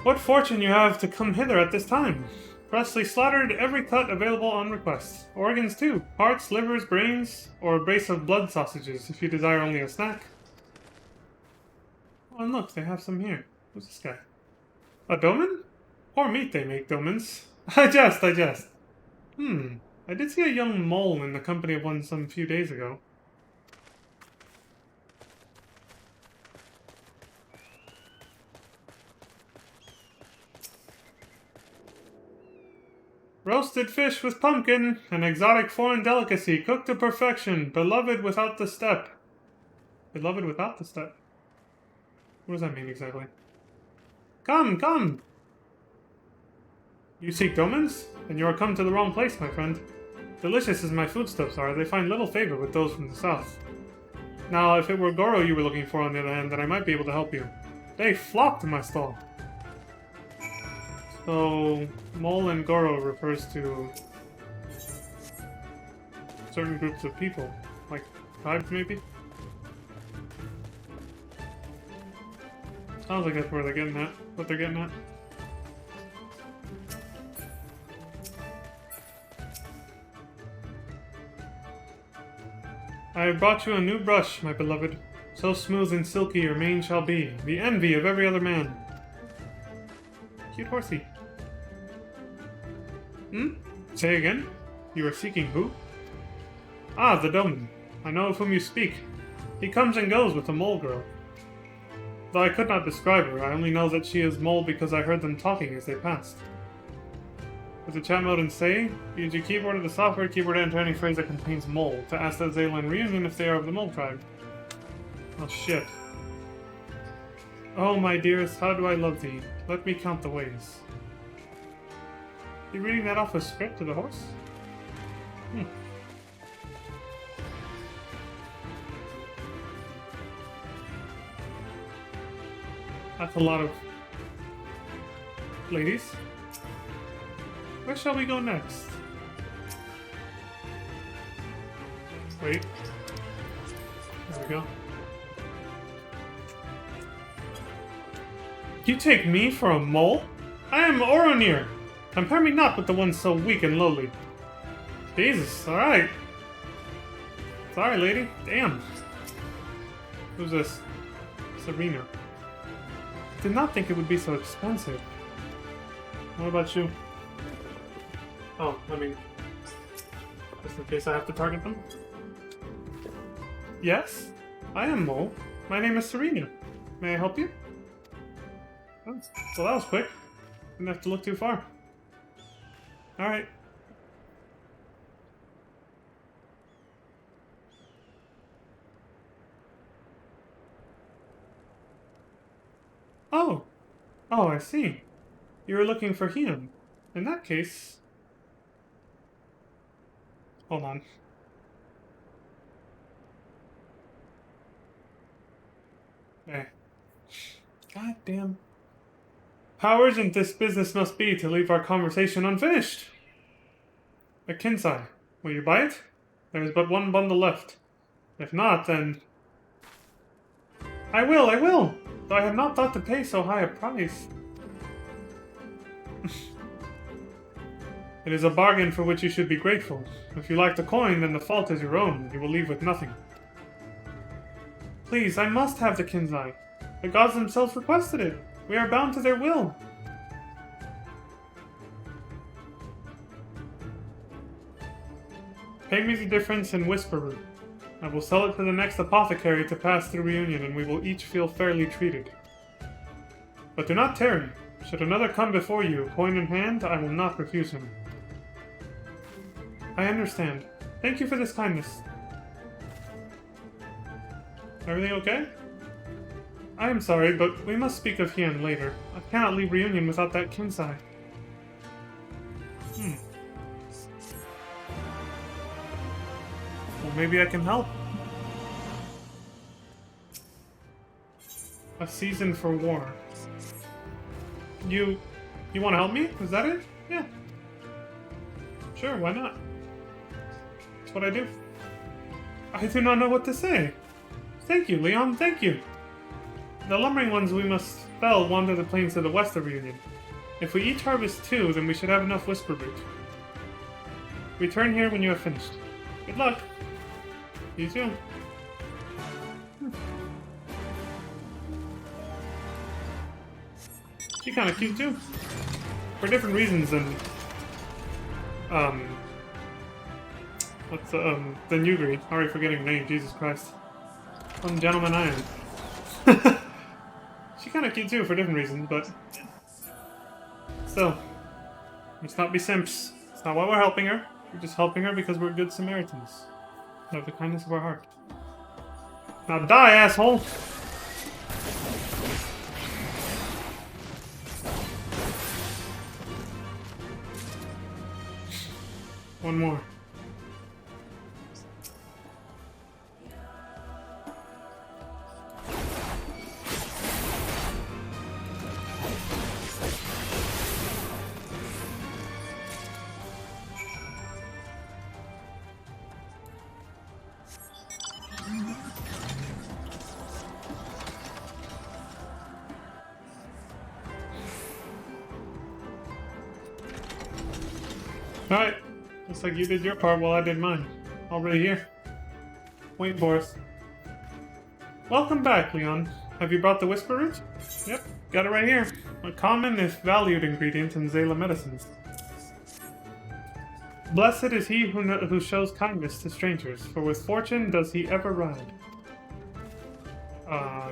What fortune you have to come hither at this time! Freshly slaughtered, every cut available on request. Organs too. Hearts, livers, brains, or a brace of blood sausages if you desire only a snack. Oh, and look, they have some here. Who's this guy? A doman? Poor meat they make, domans. I jest. I did see a young mole in the company of one some few days ago. Roasted fish with pumpkin, an exotic foreign delicacy, cooked to perfection, beloved without the step. Beloved without the step? What does that mean exactly? Come! You seek domans? Then you are come to the wrong place, my friend. Delicious as my foodstuffs are, they find little favor with those from the south. Now, if it were Goro you were looking for, on the other hand, then I might be able to help you. They flock to my stall. So, Mole and Goro refers to certain groups of people, like tribes maybe? Sounds like that's where they're getting at, what they're getting at. I have brought you a new brush, my beloved. So smooth and silky your mane shall be, the envy of every other man. Cute horsey. Say again? You are seeking who? Ah, the doman. I know of whom you speak. He comes and goes with the mole girl. Though I could not describe her, I only know that she is mole because I heard them talking as they passed. With the chat mode and say, use your keyboard or the software keyboard to enter any phrase that contains mole, to ask the Zaylan reunion if they are of the mole tribe. Oh shit. Oh my dearest, how do I love thee? Let me count the ways. You reading that off a script to the horse? That's a lot of ladies. Where shall we go next? Wait. There we go. You take me for a mole? I am Oronir! Compare me not with the one so weak and lowly. Jesus, alright. Sorry, lady. Damn. Who's this? Serena. Did not think it would be so expensive. What about you? Oh, I mean, just in case I have to target them. Yes, I am Mole. My name is Serena. May I help you? Oh, well, that was quick. Didn't have to look too far. Alright. Oh! Oh, I see. You were looking for him. In that case... Hold on. There. God damn. How urgent this business must be to leave our conversation unfinished. A Kinsai. Will you buy it? There is but one bundle left. If not, then... I will! Though I have not thought to pay so high a price. It is a bargain for which you should be grateful. If you like the coin, then the fault is your own. You will leave with nothing. Please, I must have the Kinsai. The gods themselves requested it. We are bound to their will. Pay me the difference in Whisper Root. I will sell it to the next apothecary to pass through reunion, and we will each feel fairly treated. But do not tarry. Should another come before you, coin in hand, I will not refuse him. I understand. Thank you for this kindness. Everything okay? I am sorry, but we must speak of Hien later. I cannot leave reunion without that Kinsai. Well, maybe I can help. A season for war. You want to help me? Is that it? Yeah. Sure, why not? That's what I do. I do not know what to say. Thank you, Leon, thank you. The lumbering ones we must fell wander the plains to the west of Reunion. If we each harvest 2, then we should have enough Whisper Root. Return here when you have finished. Good luck. You too. She's kind of cute too. For different reasons than than Yugri. Already forgetting her name, Jesus Christ. Some gentleman I am. She's kind of cute too for different reasons, but still, let's not be simps. It's not why we're helping her. We're just helping her because we're good Samaritans. Out of the kindness of our heart. Now die, asshole! One more. Alright. Looks like you did your part while I did mine. Already here. Wait for us. Welcome back, Leon. Have you brought the Whisper Root? Yep, got it right here. A common, if valued ingredient in Zayla medicines. Blessed is he who shows kindness to strangers, for with fortune does he ever ride.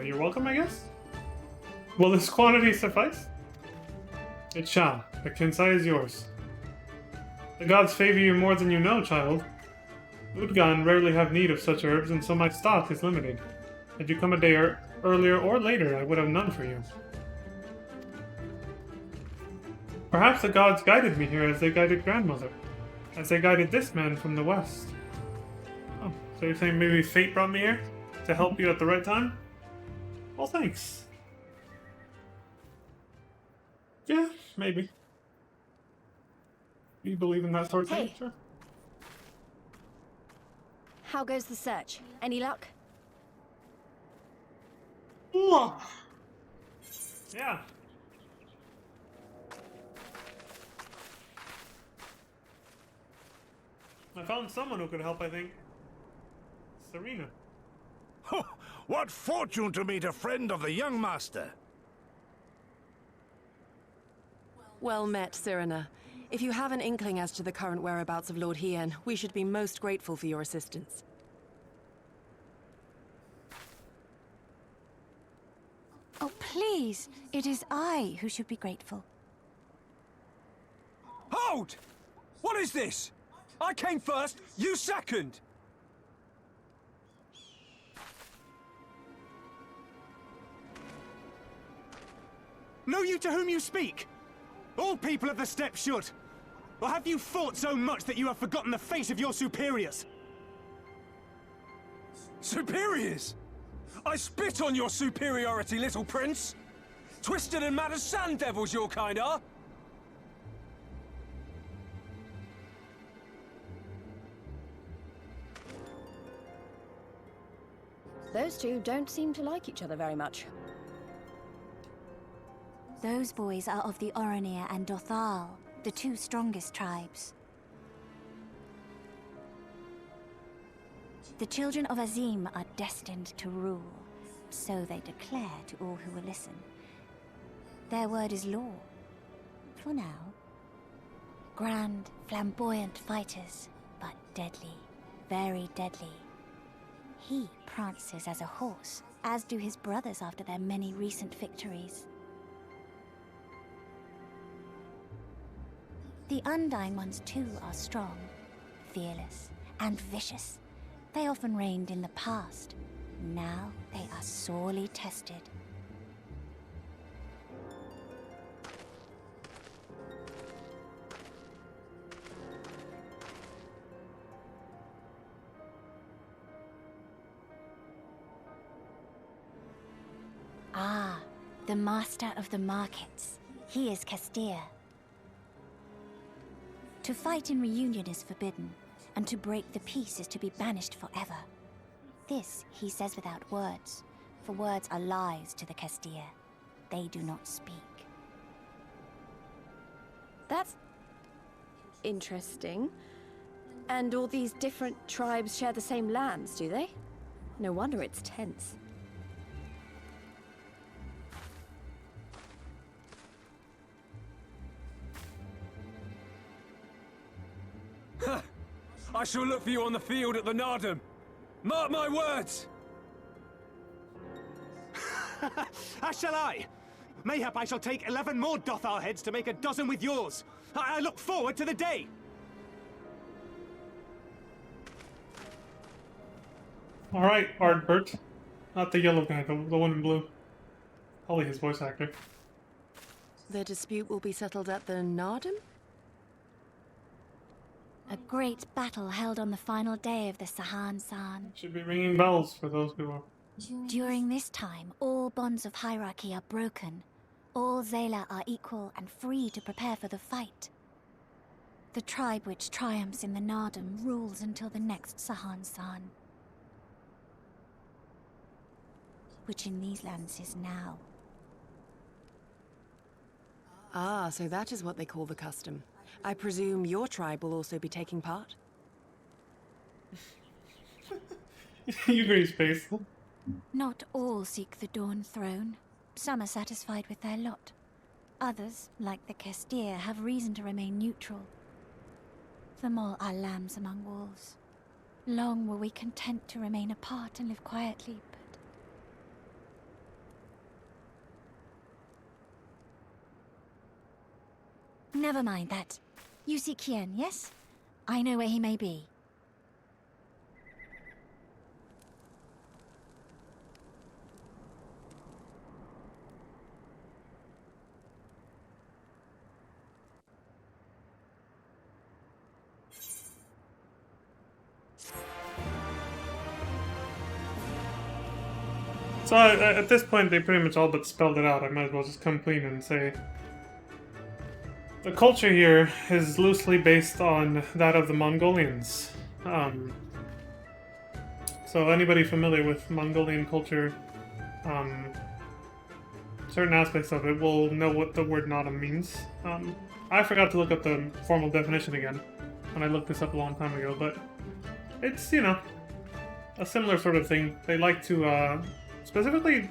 You're welcome, I guess? Will this quantity suffice? It shall. The Kinsai is yours. The gods favor you more than you know, child. Udgan rarely have need of such herbs, and so my stock is limited. Had you come a day earlier or later, I would have none for you. Perhaps the gods guided me here as they guided grandmother. As they guided this man from the west. Oh, so you're saying maybe fate brought me here? To help you at the right time? Well, thanks. Yeah, maybe. You believe in that sort of thing? Sure. How goes the search? Any luck? Yeah. I found someone who could help, I think. Serena. What fortune to meet a friend of the young master! Well met, Cyrena. If you have an inkling as to the current whereabouts of Lord Hien, we should be most grateful for your assistance. Oh, please! It is I who should be grateful. Hold! What is this? I came first, you second! Know you to whom you speak? All people of the steppe should. Or have you fought so much that you have forgotten the fate of your superiors? Superiors? I spit on your superiority, little prince! Twisted and mad as sand devils, your kind are! Those two don't seem to like each other very much. Those boys are of the Oronir and Dothal, the two strongest tribes. The children of Azim are destined to rule, so they declare to all who will listen. Their word is law, for now. Grand, flamboyant fighters, but deadly, very deadly. He prances as a horse, as do his brothers after their many recent victories. The Undying ones too are strong, fearless, and vicious. They often reigned in the past. Now they are sorely tested. Ah, the master of the markets. He is Castir. To fight in reunion is forbidden, and to break the peace is to be banished forever. This he says without words, for words are lies to the Castir. They do not speak. That's interesting. And all these different tribes share the same lands, do they? No wonder it's tense. I shall look for you on the field at the Nardum. Mark my words! As shall I. Mayhap I shall take 11 more Dothar heads to make a dozen with yours. I look forward to the day. Alright, Ardbert. Not the yellow guy, the one in blue. Probably his voice actor. The dispute will be settled at the Nardum? A great battle held on the final day of the Sahan San. Should be ringing bells for those who are. During this time, all bonds of hierarchy are broken. All Zayla are equal and free to prepare for the fight. The tribe which triumphs in the Nardum rules until the next Sahan San. Which in these lands is now. Ah, so that is what they call the custom. I presume your tribe will also be taking part? You grease face. Not all seek the Dawn Throne. Some are satisfied with their lot. Others, like the Castir, have reason to remain neutral. Them all are lambs among wolves. Long were we content to remain apart and live quietly, but... Never mind that. You seek Hien, yes? I know where he may be. So at this point, they pretty much all but spelled it out. I might as well just come clean and say the culture here is loosely based on that of the Mongolians. So anybody familiar with Mongolian culture, certain aspects of it will know what the word Nada means. I forgot to look up the formal definition again when I looked this up a long time ago, but it's, you know, a similar sort of thing. They like to Specifically,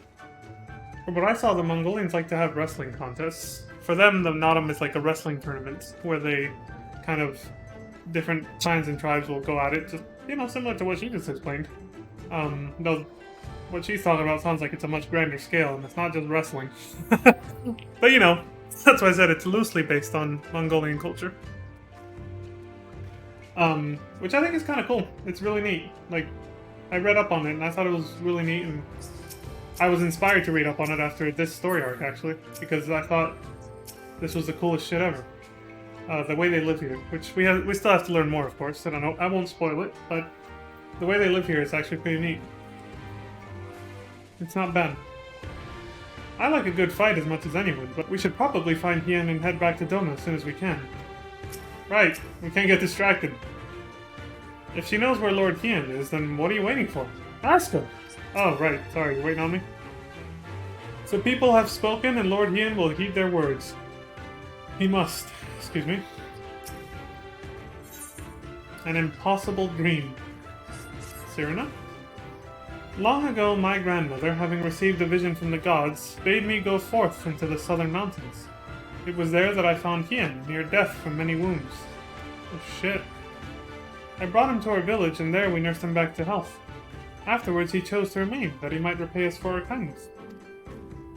from what I saw, the Mongolians like to have wrestling contests. For them, the Naadam is like a wrestling tournament where they kind of different clans and tribes will go at it, just, you know, similar to what she just explained. Though what she's talking about sounds like it's a much grander scale, and it's not just wrestling. But you know, that's why I said it's loosely based on Mongolian culture. Which I think is kind of cool. It's really neat. Like, I read up on it, and I thought it was really neat, and I was inspired to read up on it after this story arc, actually, because I thought this was the coolest shit ever. The way they live here, which we still have to learn more, of course. I don't know. I won't spoil it, but the way they live here is actually pretty neat. It's not bad. I like a good fight as much as anyone, but we should probably find Hien and head back to Doma as soon as we can. Right, we can't get distracted. If she knows where Lord Hien is, then what are you waiting for? Ask her! Oh, right, sorry, you're waiting on me? So people have spoken, and Lord Hien will heed their words. He must. Excuse me. An impossible dream. Cyrena? Long ago, my grandmother, having received a vision from the gods, bade me go forth into the southern mountains. It was there that I found Hien, near death from many wounds. Oh shit. I brought him to our village, and there we nursed him back to health. Afterwards, he chose to remain, that he might repay us for our kindness.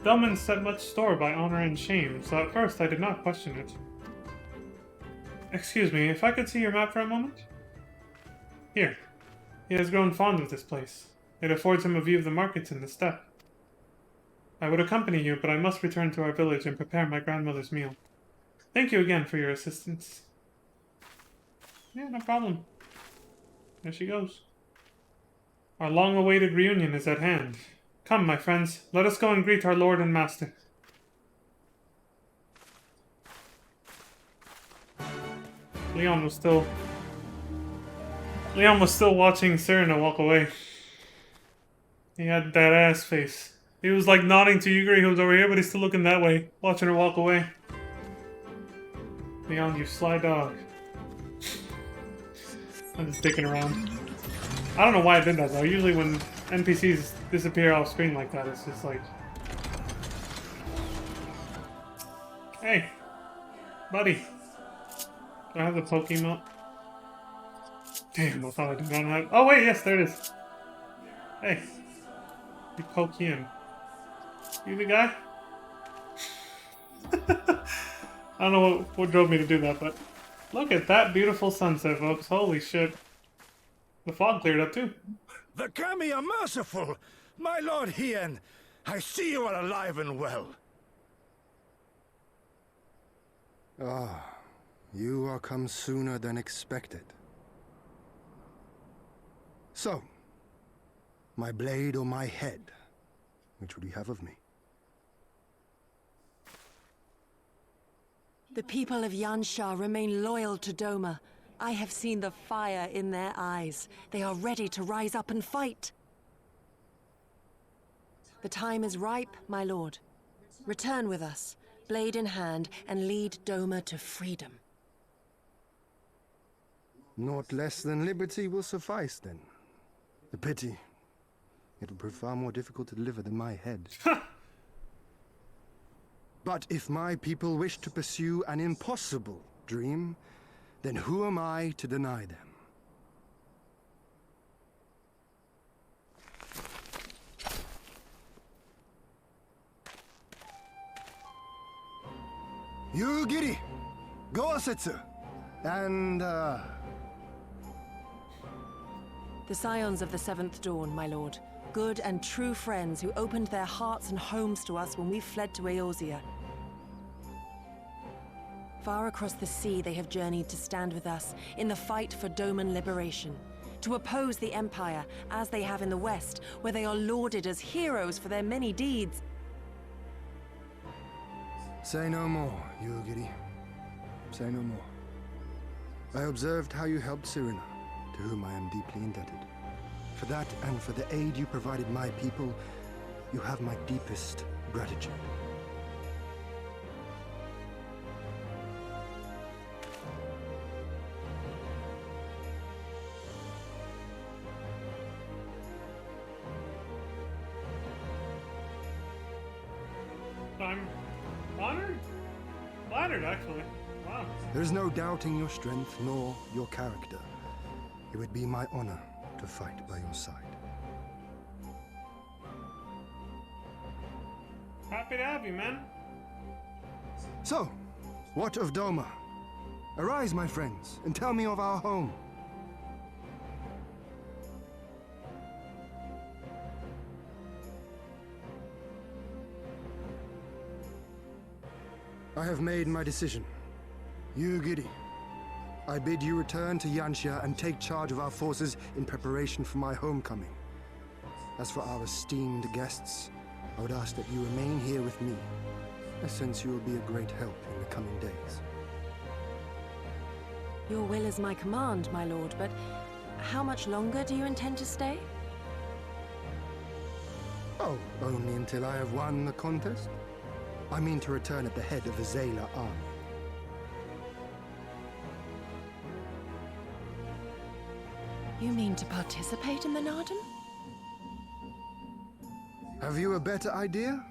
Delman set much store by honor and shame, so at first I did not question it. Excuse me, if I could see your map for a moment? Here. He has grown fond of this place. It affords him a view of the markets in the steppe. I would accompany you, but I must return to our village and prepare my grandmother's meal. Thank you again for your assistance. Yeah, no problem. There she goes. Our long-awaited reunion is at hand. Come, my friends, let us go and greet our lord and master. Leon was still watching Cyrena walk away. He had that ass face. He was like nodding to Yugiri, who was over here, but he's still looking that way, watching her walk away. Leon, you sly dog. I'm just dicking around. I don't know why I did that though. Usually when NPCs disappear off screen like that, it's just like... Hey! Buddy! Do I have the Pokemon? Damn, I thought I did not have... Oh wait, yes, there it is! Hey! You poke him. You the guy? I don't know what drove me to do that, but... Look at that beautiful sunset, folks. Holy shit. The fog cleared up too. The Kami are merciful! My lord Hien, I see you are alive and well. Ah, you are come sooner than expected. So, my blade or my head? Which would you have of me? The people of Yansha remain loyal to Doma. I have seen the fire in their eyes. They are ready to rise up and fight. The time is ripe, my lord. Return with us, blade in hand, and lead Doma to freedom. Naught less than liberty will suffice, then. A pity. It will prove far more difficult to deliver than my head. But if my people wish to pursue an impossible dream, then who am I to deny them? Yugiri! Gosetsu! And, The scions of the Seventh Dawn, my lord. Good and true friends who opened their hearts and homes to us when we fled to Eorzea. Far across the sea they have journeyed to stand with us in the fight for Doman liberation. To oppose the Empire, as they have in the West, where they are lauded as heroes for their many deeds. Say no more, Yugiri. Say no more. I observed how you helped Cyrena, to whom I am deeply indebted. For that, and for the aid you provided my people, you have my deepest gratitude. I'm honored? Flattered, actually. Wow. There's no doubting your strength nor your character. It would be my honor to fight by your side. Happy to have you, man. So, what of Doma? Arise, my friends, and tell me of our home. I have made my decision. You, Giddy. I bid you return to Yanxia and take charge of our forces in preparation for my homecoming. As for our esteemed guests, I would ask that you remain here with me. I sense you will be a great help in the coming days. Your will is my command, my lord, but how much longer do you intend to stay? Oh, only until I have won the contest? I mean to return at the head of the Zayla army. You mean to participate in the Narden? Have you a better idea?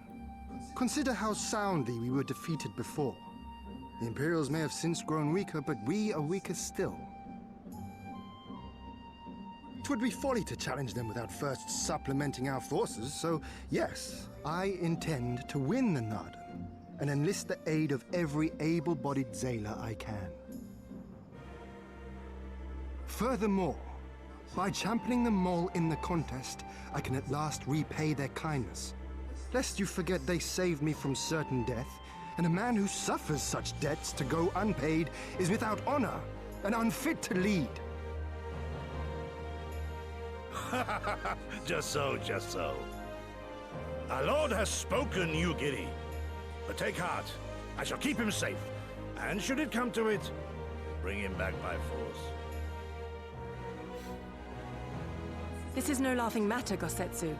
Consider how soundly we were defeated before. The Imperials may have since grown weaker, but we are weaker still. It would be folly to challenge them without first supplementing our forces, so yes, I intend to win the Narden and enlist the aid of every able-bodied Zayla I can. Furthermore, by championing the Mole in the contest, I can at last repay their kindness. Lest you forget they saved me from certain death, and a man who suffers such debts to go unpaid is without honor and unfit to lead. Just so, just so. Our lord has spoken, you giddy. But take heart, I shall keep him safe. And should it come to it, bring him back by force. This is no laughing matter, Gosetsu.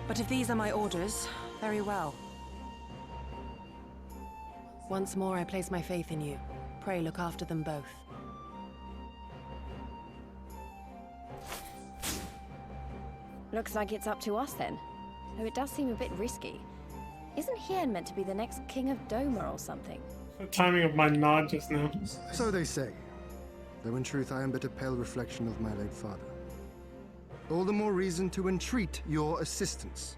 But if these are my orders, very well. Once more, I place my faith in you. Pray look after them both. Looks like it's up to us then. Though it does seem a bit risky. Isn't Hien meant to be the next king of Doma or something? The timing of my nod just now. So they say. Though in truth I am but a pale reflection of my late father. All the more reason to entreat your assistance.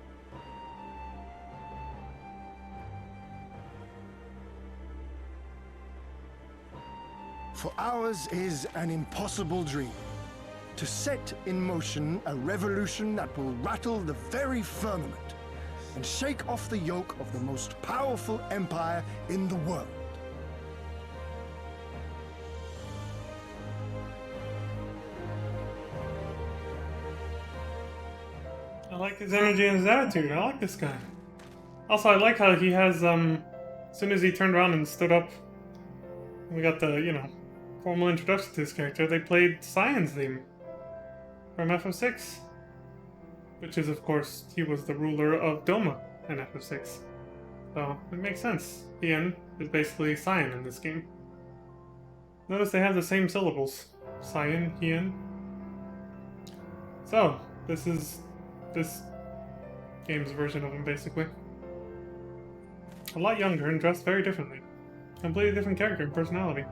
For ours is an impossible dream. To set in motion a revolution that will rattle the very firmament and shake off the yoke of the most powerful empire in the world. I like his energy and his attitude. I like this guy. Also, I like how he has, as soon as he turned around and stood up, we got the, you know, formal introduction to this character, they played Cyan's theme from FF6. Which is, of course, he was the ruler of Doma in FF6. So, it makes sense. Hien is basically Cyan in this game. Notice they have the same syllables. Cyan, Hien. So, this is this game's version of him, basically. A lot younger and dressed very differently. Completely different character and personality.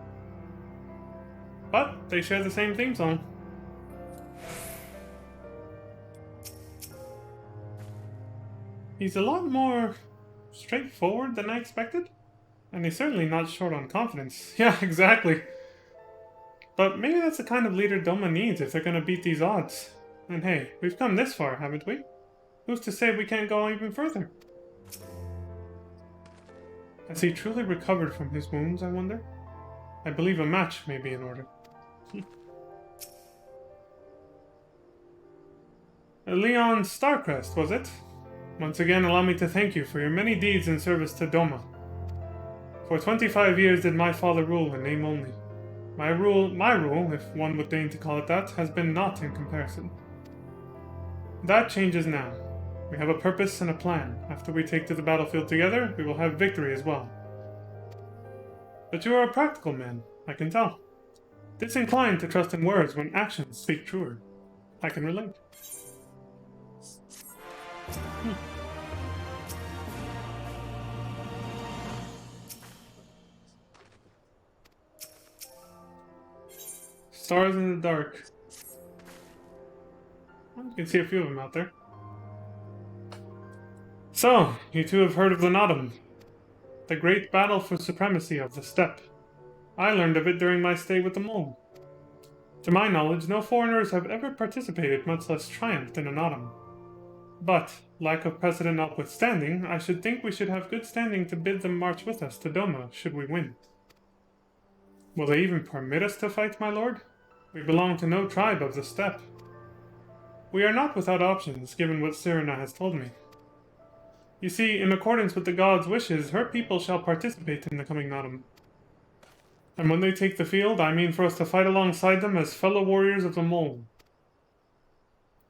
But, they share the same theme song. He's a lot more straightforward than I expected. And he's certainly not short on confidence. Yeah, exactly. But maybe that's the kind of leader Doma needs if they're gonna beat these odds. And hey, we've come this far, haven't we? Who's to say we can't go even further? Has he truly recovered from his wounds, I wonder? I believe a match may be in order. Leon Starcrest, was it? Once again, allow me to thank you for your many deeds in service to Doma. For 25 years did my father rule in name only. My rule, if one would deign to call it that, has been naught in comparison. That changes now. We have a purpose and a plan. After we take to the battlefield together, we will have victory as well. But you are a practical man, I can tell. Disinclined to trust in words when actions speak truer. I can relate. stars in the dark. You can see a few of them out there. So, you two have heard of the Nodum, the great battle for supremacy of the steppe. I learned of it during my stay with the mole. To my knowledge, no foreigners have ever participated, much less triumphed in an autumn. But, lack of precedent notwithstanding, I should think we should have good standing to bid them march with us to Doma, should we win. Will they even permit us to fight, my lord? We belong to no tribe of the steppe. We are not without options, given what Cyrena has told me. You see, in accordance with the god's wishes, her people shall participate in the coming autumn. And when they take the field, I mean for us to fight alongside them as fellow warriors of the mole.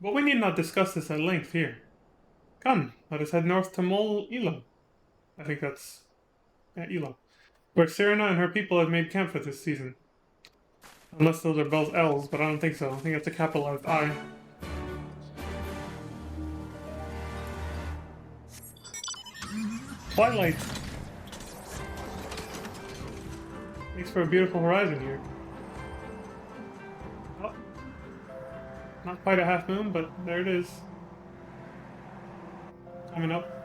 But we need not discuss this at length here. Come, let us head north to Mole Ilo. I think that's... Ilo. Where Cyrena and her people have made camp for this season. Unless those are both L's, but I don't think so. I think it's a capitalized I. Twilight! Makes for a beautiful horizon here. Oh. Not quite a half moon, but there it is. Coming up.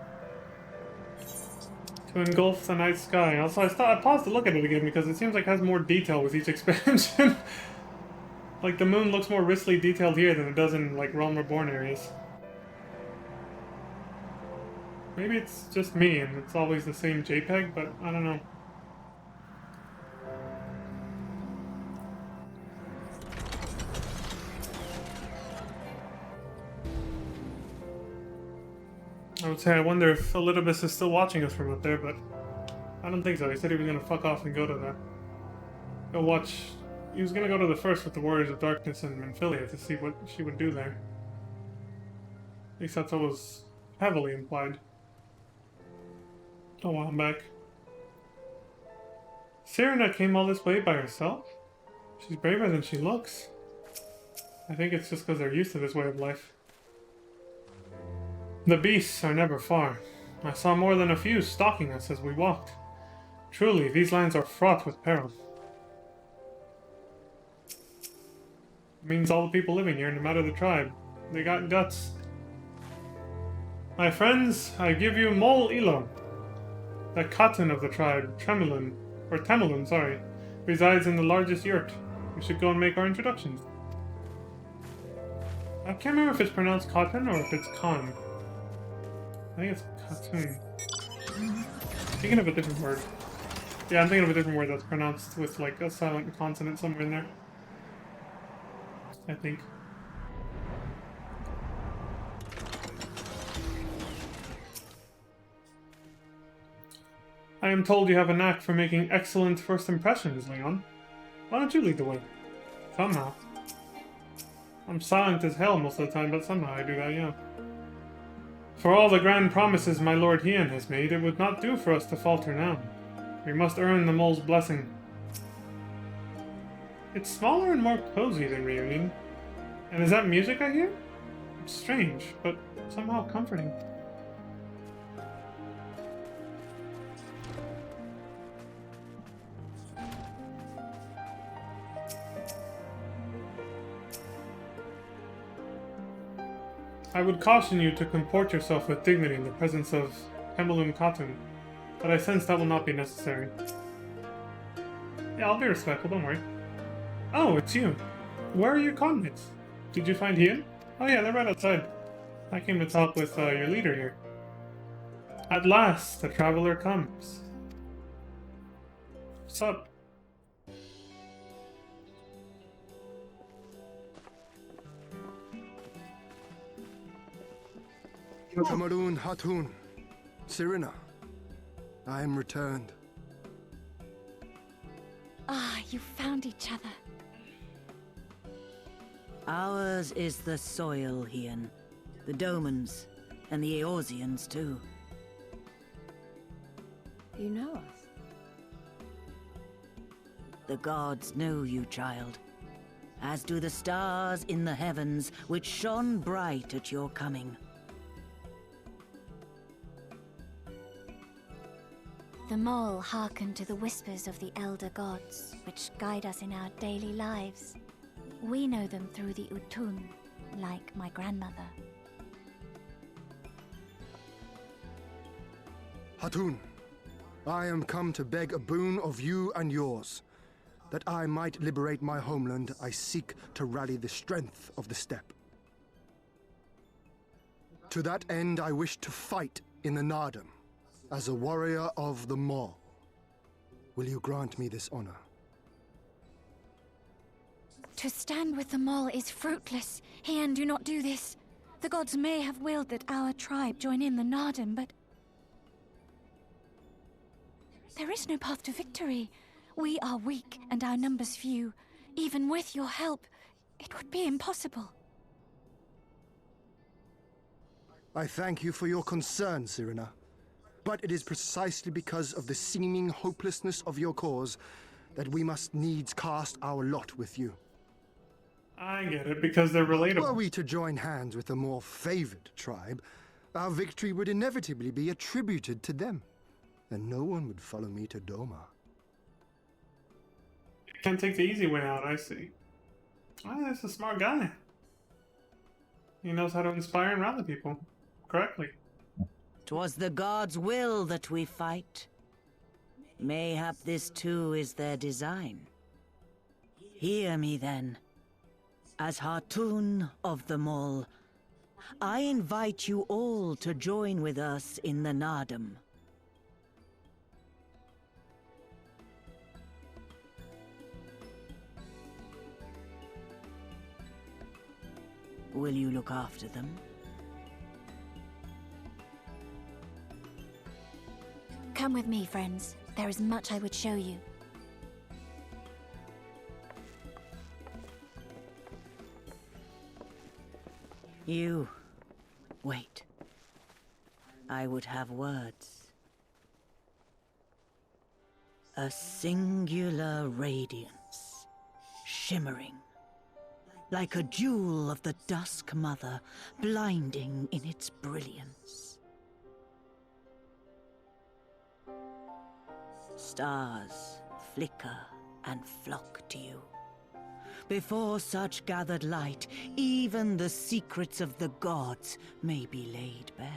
To engulf the night sky. Also, I paused to look at it again because it seems like it has more detail with each expansion. Like, the moon looks more richly detailed here than it does in, like, Realm Reborn areas. Maybe it's just me and it's always the same JPEG, but I don't know. I would say I wonder if Elidibus is still watching us from up there, but I don't think so. He said he was gonna fuck off and go to the... Go watch... He was gonna go to the first with the Warriors of Darkness and Menphilia to see what she would do there. At least that's what was heavily implied a while back. Cyrena came all this way by herself? She's braver than she looks. I think it's just because they're used to this way of life. The beasts are never far. I saw more than a few stalking us as we walked. Truly, these lands are fraught with peril. It means all the people living here, no matter the tribe, they got guts. My friends, I give you Mol Ilo. The Khatan of the tribe, Temelun, sorry, resides in the largest yurt. We should go and make our introductions. I can't remember if it's pronounced Khatan or if it's Khan. I think it's Khatun. Thinking of a different word. Yeah, I'm thinking of a different word that's pronounced with like a silent consonant somewhere in there. I think. I am told you have a knack for making excellent first impressions, Leon. Why don't you lead the way? Somehow. I'm silent as hell most of the time, but somehow I do that, yeah. For all the grand promises my Lord Hien has made, it would not do for us to falter now. We must earn the mole's blessing. It's smaller and more cozy than Reunion. And is that music I hear? It's strange, but somehow comforting. I would caution you to comport yourself with dignity in the presence of Temelun Khatan, but I sense that will not be necessary. Yeah, I'll be respectful, don't worry. Oh, it's you. Where are your comrades? Did you find Hien? Oh yeah, they're right outside. I came to talk with your leader here. At last, the traveler comes. What's up? Tamarun Hatun, Cyrena, I am returned. Ah, you found each other. Ours is the soil, Hien. The Domans, and the Eorzeans too. You know us? The gods know you, child. As do the stars in the heavens, which shone bright at your coming. The mole hearkened to the whispers of the elder gods, which guide us in our daily lives. We know them through the Utun, like my grandmother. Hatun, I am come to beg a boon of you and yours. That I might liberate my homeland, I seek to rally the strength of the steppe. To that end, I wish to fight in the Nardam, as a warrior of the Maw. Will you grant me this honor? To stand with the Mall is fruitless. Hien, do not do this. The gods may have willed that our tribe join in the Nardam, but there is no path to victory. We are weak and our numbers few. Even with your help, it would be impossible. I thank you for your concern, Cyrena. But it is precisely because of the seeming hopelessness of your cause that we must needs cast our lot with you. I get it, because they're relatable. Were we to join hands with a more favored tribe, our victory would inevitably be attributed to them, and no one would follow me to Doma. You can't take the easy way out, I see. Oh, that's a smart guy. He knows how to inspire and rally people correctly. 'Twas the gods' will that we fight. Mayhap this too is their design. Hear me then. As Hatun of the Mall, I invite you all to join with us in the Nardam. Will you look after them? Come with me, friends. There is much I would show you. You... wait. I would have words. A singular radiance, shimmering, like a jewel of the Dusk Mother, blinding in its brilliance. Stars flicker and flock to you. Before such gathered light, even the secrets of the gods may be laid bare.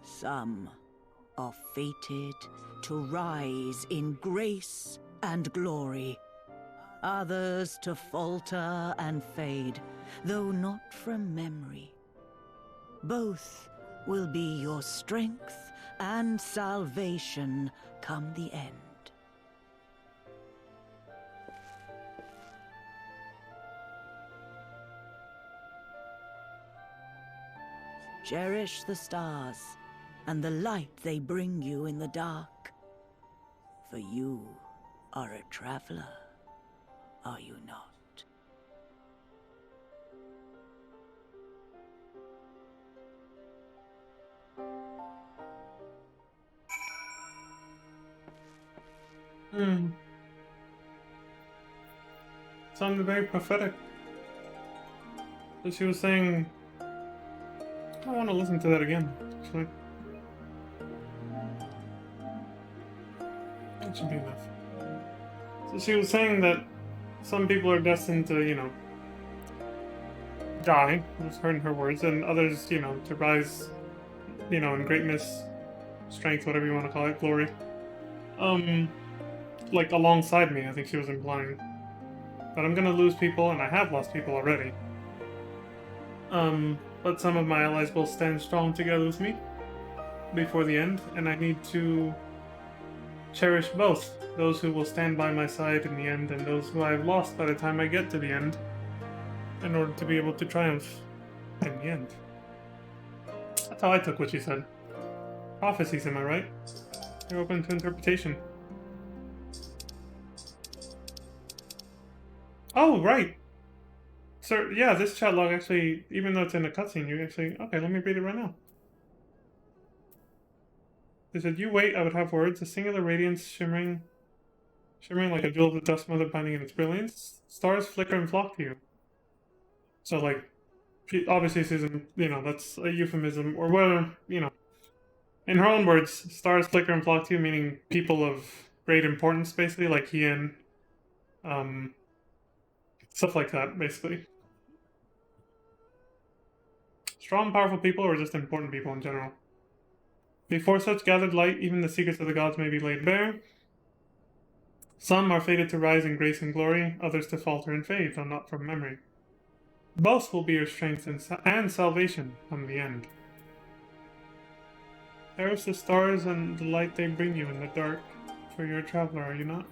Some are fated to rise in grace and glory. Others to falter and fade, though not from memory. Both will be your strength and salvation come the end. Cherish the stars and the light they bring you in the dark. For you are a traveler, are you not? Sounded very prophetic. So she was saying... I want to listen to that again, actually. That should be enough. So she was saying that some people are destined to, you know, die, was her in her words, and others, you know, to rise, you know, in greatness, strength, whatever you want to call it, glory. Like alongside me, I think she was implying. That I'm gonna lose people, and I have lost people already. But some of my allies will stand strong together with me before the end, and I need to cherish both. Those who will stand by my side in the end, and those who I've lost by the time I get to the end, in order to be able to triumph in the end. That's how I took what she said. Prophecies, am I right? They're open to interpretation. Oh, right! Sir, yeah, this chat log actually, even though it's in a cutscene, you actually... Okay, let me read it right now. They said, you wait, I would have words. A singular radiance shimmering like a jewel of the Dusk Mother blinding in its brilliance. Stars flicker and flock to you. So, like, obviously this isn't, you know, that's a euphemism, or whether, you know, In her own words, stars flicker and flock to you, meaning people of great importance, basically, like he and stuff like that, basically. Strong, powerful people, or just important people in general. Before such gathered light, even the secrets of the gods may be laid bare. Some are fated to rise in grace and glory, others to falter and fade, though not from memory. Both will be your strength and salvation from the end. Cherish the stars and the light they bring you in the dark, for you're a traveler, are you not?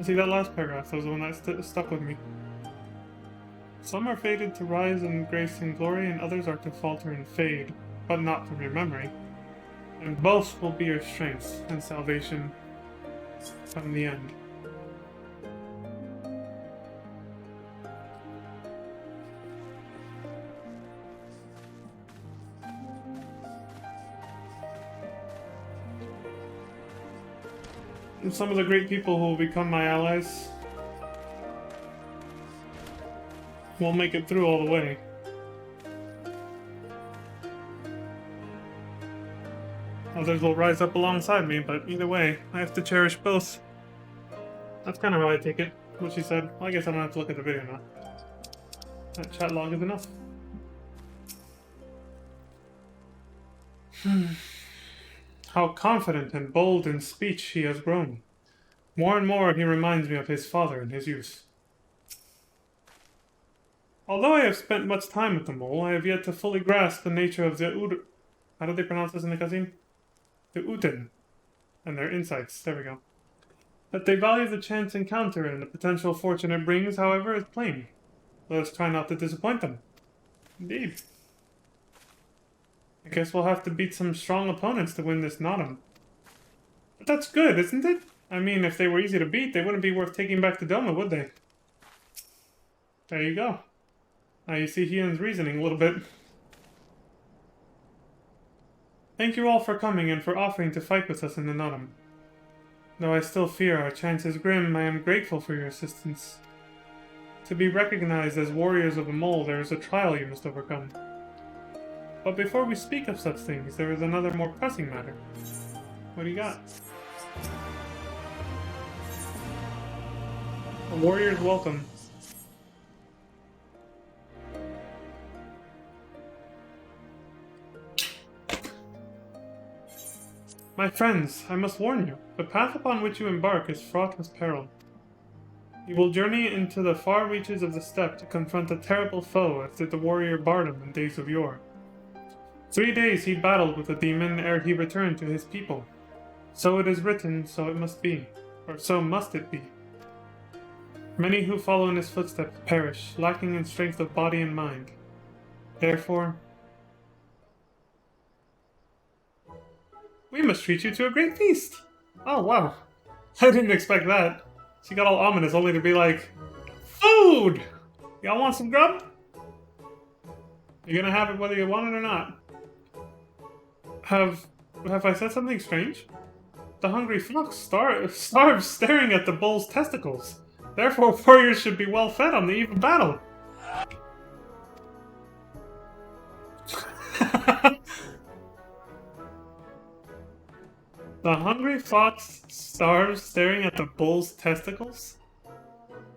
See, that last paragraph was the one that stuck with me. Some are fated to rise in grace and glory, and others are to falter and fade, but not from your memory. And both will be your strength and salvation from the end. And some of the great people who will become my allies won't make it through all the way. Others will rise up alongside me, but either way, I have to cherish both. That's kind of how I take it, what she said. Well, I guess I don't have to look at the video now. That chat log is enough. How confident and bold in speech he has grown. More and more he reminds me of his father in his youth. Although I have spent much time with the mole, I have yet to fully grasp the nature of the how do they pronounce this in the cutscene? The Uten, and their insights. There we go. That they value the chance encounter and the potential fortune it brings, however, is plain. Let us try not to disappoint them. Indeed. I guess we'll have to beat some strong opponents to win this Nottam. But that's good, isn't it? I mean, if they were easy to beat, they wouldn't be worth taking back to Doma, would they? There you go. Now you see Hion's reasoning a little bit. Thank you all for coming and for offering to fight with us in the Nottam. Though I still fear our chances grim, I am grateful for your assistance. To be recognized as warriors of the mole, there is a trial you must overcome. But before we speak of such things, there is another more pressing matter. What do you got? A warrior's welcome. My friends, I must warn you, the path upon which you embark is fraught with peril. You will journey into the far reaches of the steppe to confront a terrible foe, as did the warrior Bardam in days of yore. 3 days he battled with the demon ere he returned to his people. So it is written, so it must be, or so must it be. Many who follow in his footsteps perish, lacking in strength of body and mind. Therefore, we must treat you to a great feast. Oh, wow. I didn't expect that. She got all ominous only to be like, food! Y'all want some grub? You're gonna have it whether you want it or not. Have I said something strange? The hungry fox starves staring at the bull's testicles. Therefore, warriors should be well fed on the eve of battle. The hungry fox starves staring at the bull's testicles?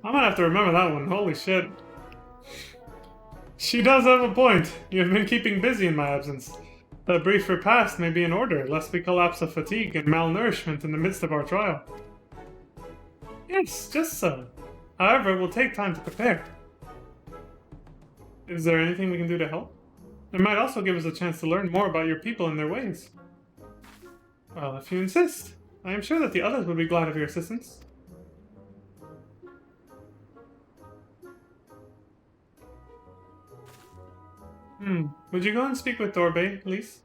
I'm gonna have to remember that one, holy shit. She does have a point. You have been keeping busy in my absence. The brief repast may be in order, lest we collapse of fatigue and malnourishment in the midst of our trial. Yes, just so. However, it will take time to prepare. Is there anything we can do to help? It might also give us a chance to learn more about your people and their ways. Well, if you insist. I am sure that the others would be glad of your assistance. Would you go and speak with Dorbe, please?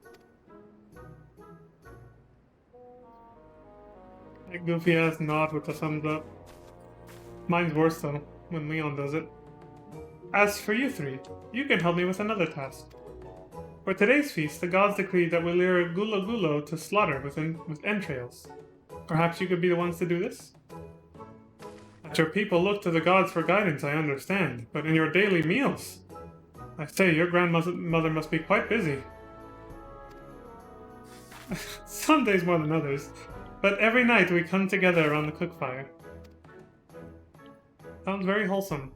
That goofy ass nod with the thumbs up. Mine's worse though, when Leon does it. As for you three, you can help me with another task. For today's feast, the gods decreed that we lure Gulo Gulo to slaughter with entrails. Perhaps you could be the ones to do this? That your people look to the gods for guidance, I understand, but in your daily meals? I say, your grandmother must be quite busy. Some days more than others, but every night we come together around the cook fire. Sounds very wholesome.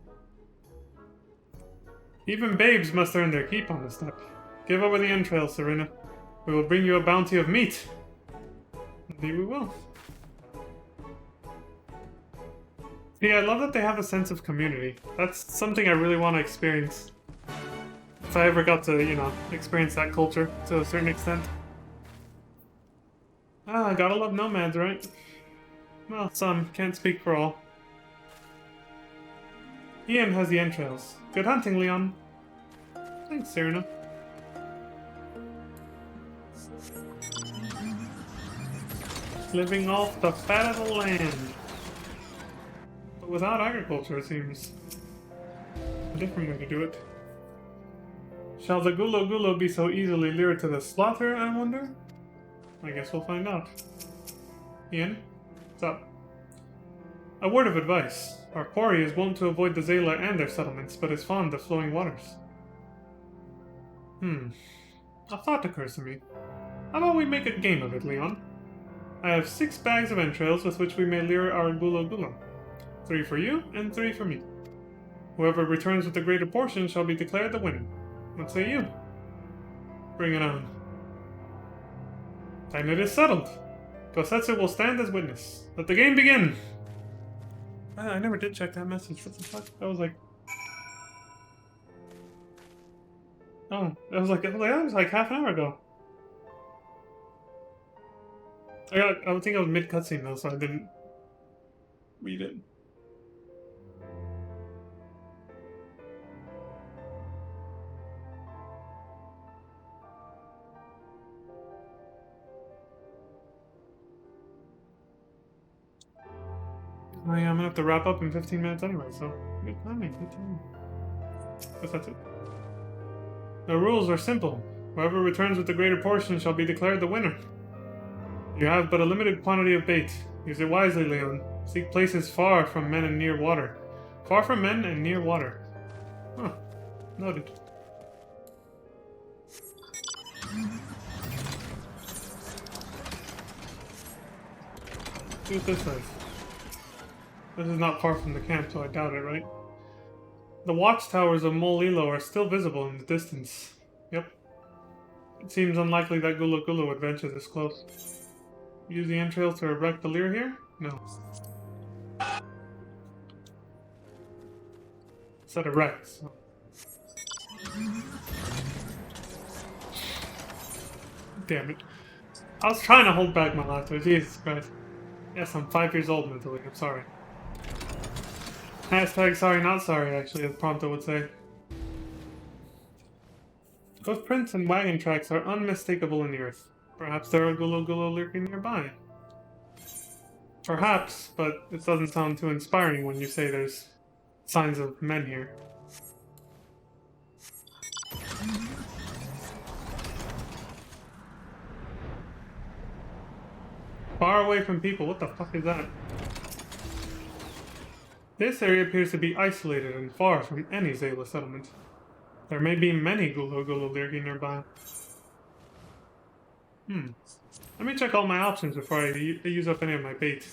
Even babes must earn their keep on the step. Give over the entrails, Serena. We will bring you a bounty of meat. Indeed we will. See, I love that they have a sense of community. That's something I really want to experience. If I ever got to, you know, experience that culture to a certain extent. Ah, gotta love nomads, right? Well, some. Can't speak for all. Ian has the entrails. Good hunting, Leon. Thanks, Serena. Living off the fat of the land. But without agriculture, it seems. A different way to do it. Shall the Gulo Gulo be so easily lured to the slaughter, I wonder? I guess we'll find out. Ian? What's up? A word of advice. Our quarry is wont to avoid the Zayla and their settlements, but is fond of flowing waters. A thought occurs to me. How about we make a game of it, Leon? I have 6 bags of entrails with which we may lure our Gulo Gulo. 3 for you, and 3 for me. Whoever returns with the greater portion shall be declared the winner. What say you? Bring it on. Then it is settled. Kosetsu will stand as witness. Let the game begin! I never did check that message. What the fuck? I was like... Oh, that was like half an hour ago. I think I was mid cutscene though, so I didn't read it. Oh yeah, I'm gonna have to wrap up in 15 minutes anyway, so good timing, good timing. Guess that's it. The rules are simple. Whoever returns with the greater portion shall be declared the winner. You have but a limited quantity of bait. Use it wisely, Leon. Seek places far from men and near water. Far from men and near water. Huh. Noted. See what this says. This is not far from the camp, so I doubt it, right? The watchtowers of Molilo are still visible in the distance. Yep. It seems unlikely that Gulo Gulo would venture this close. Use the entrails to erect the lyre here? No. Said erect, so. Damn it. I was trying to hold back my laughter, Jesus Christ. Yes, I'm 5 years old mentally, I'm sorry. Hashtag sorry not sorry, actually, as Prompto would say. Footprints and wagon tracks are unmistakable in the earth. Perhaps there are Gulo Gulo lurking nearby. Perhaps, but it doesn't sound too inspiring when you say there's signs of men here. Far away from people, what the fuck is that? This area appears to be isolated and far from any Zayla settlement. There may be many Gulo Gulo lurking nearby. Let me check all my options before I use up any of my bait.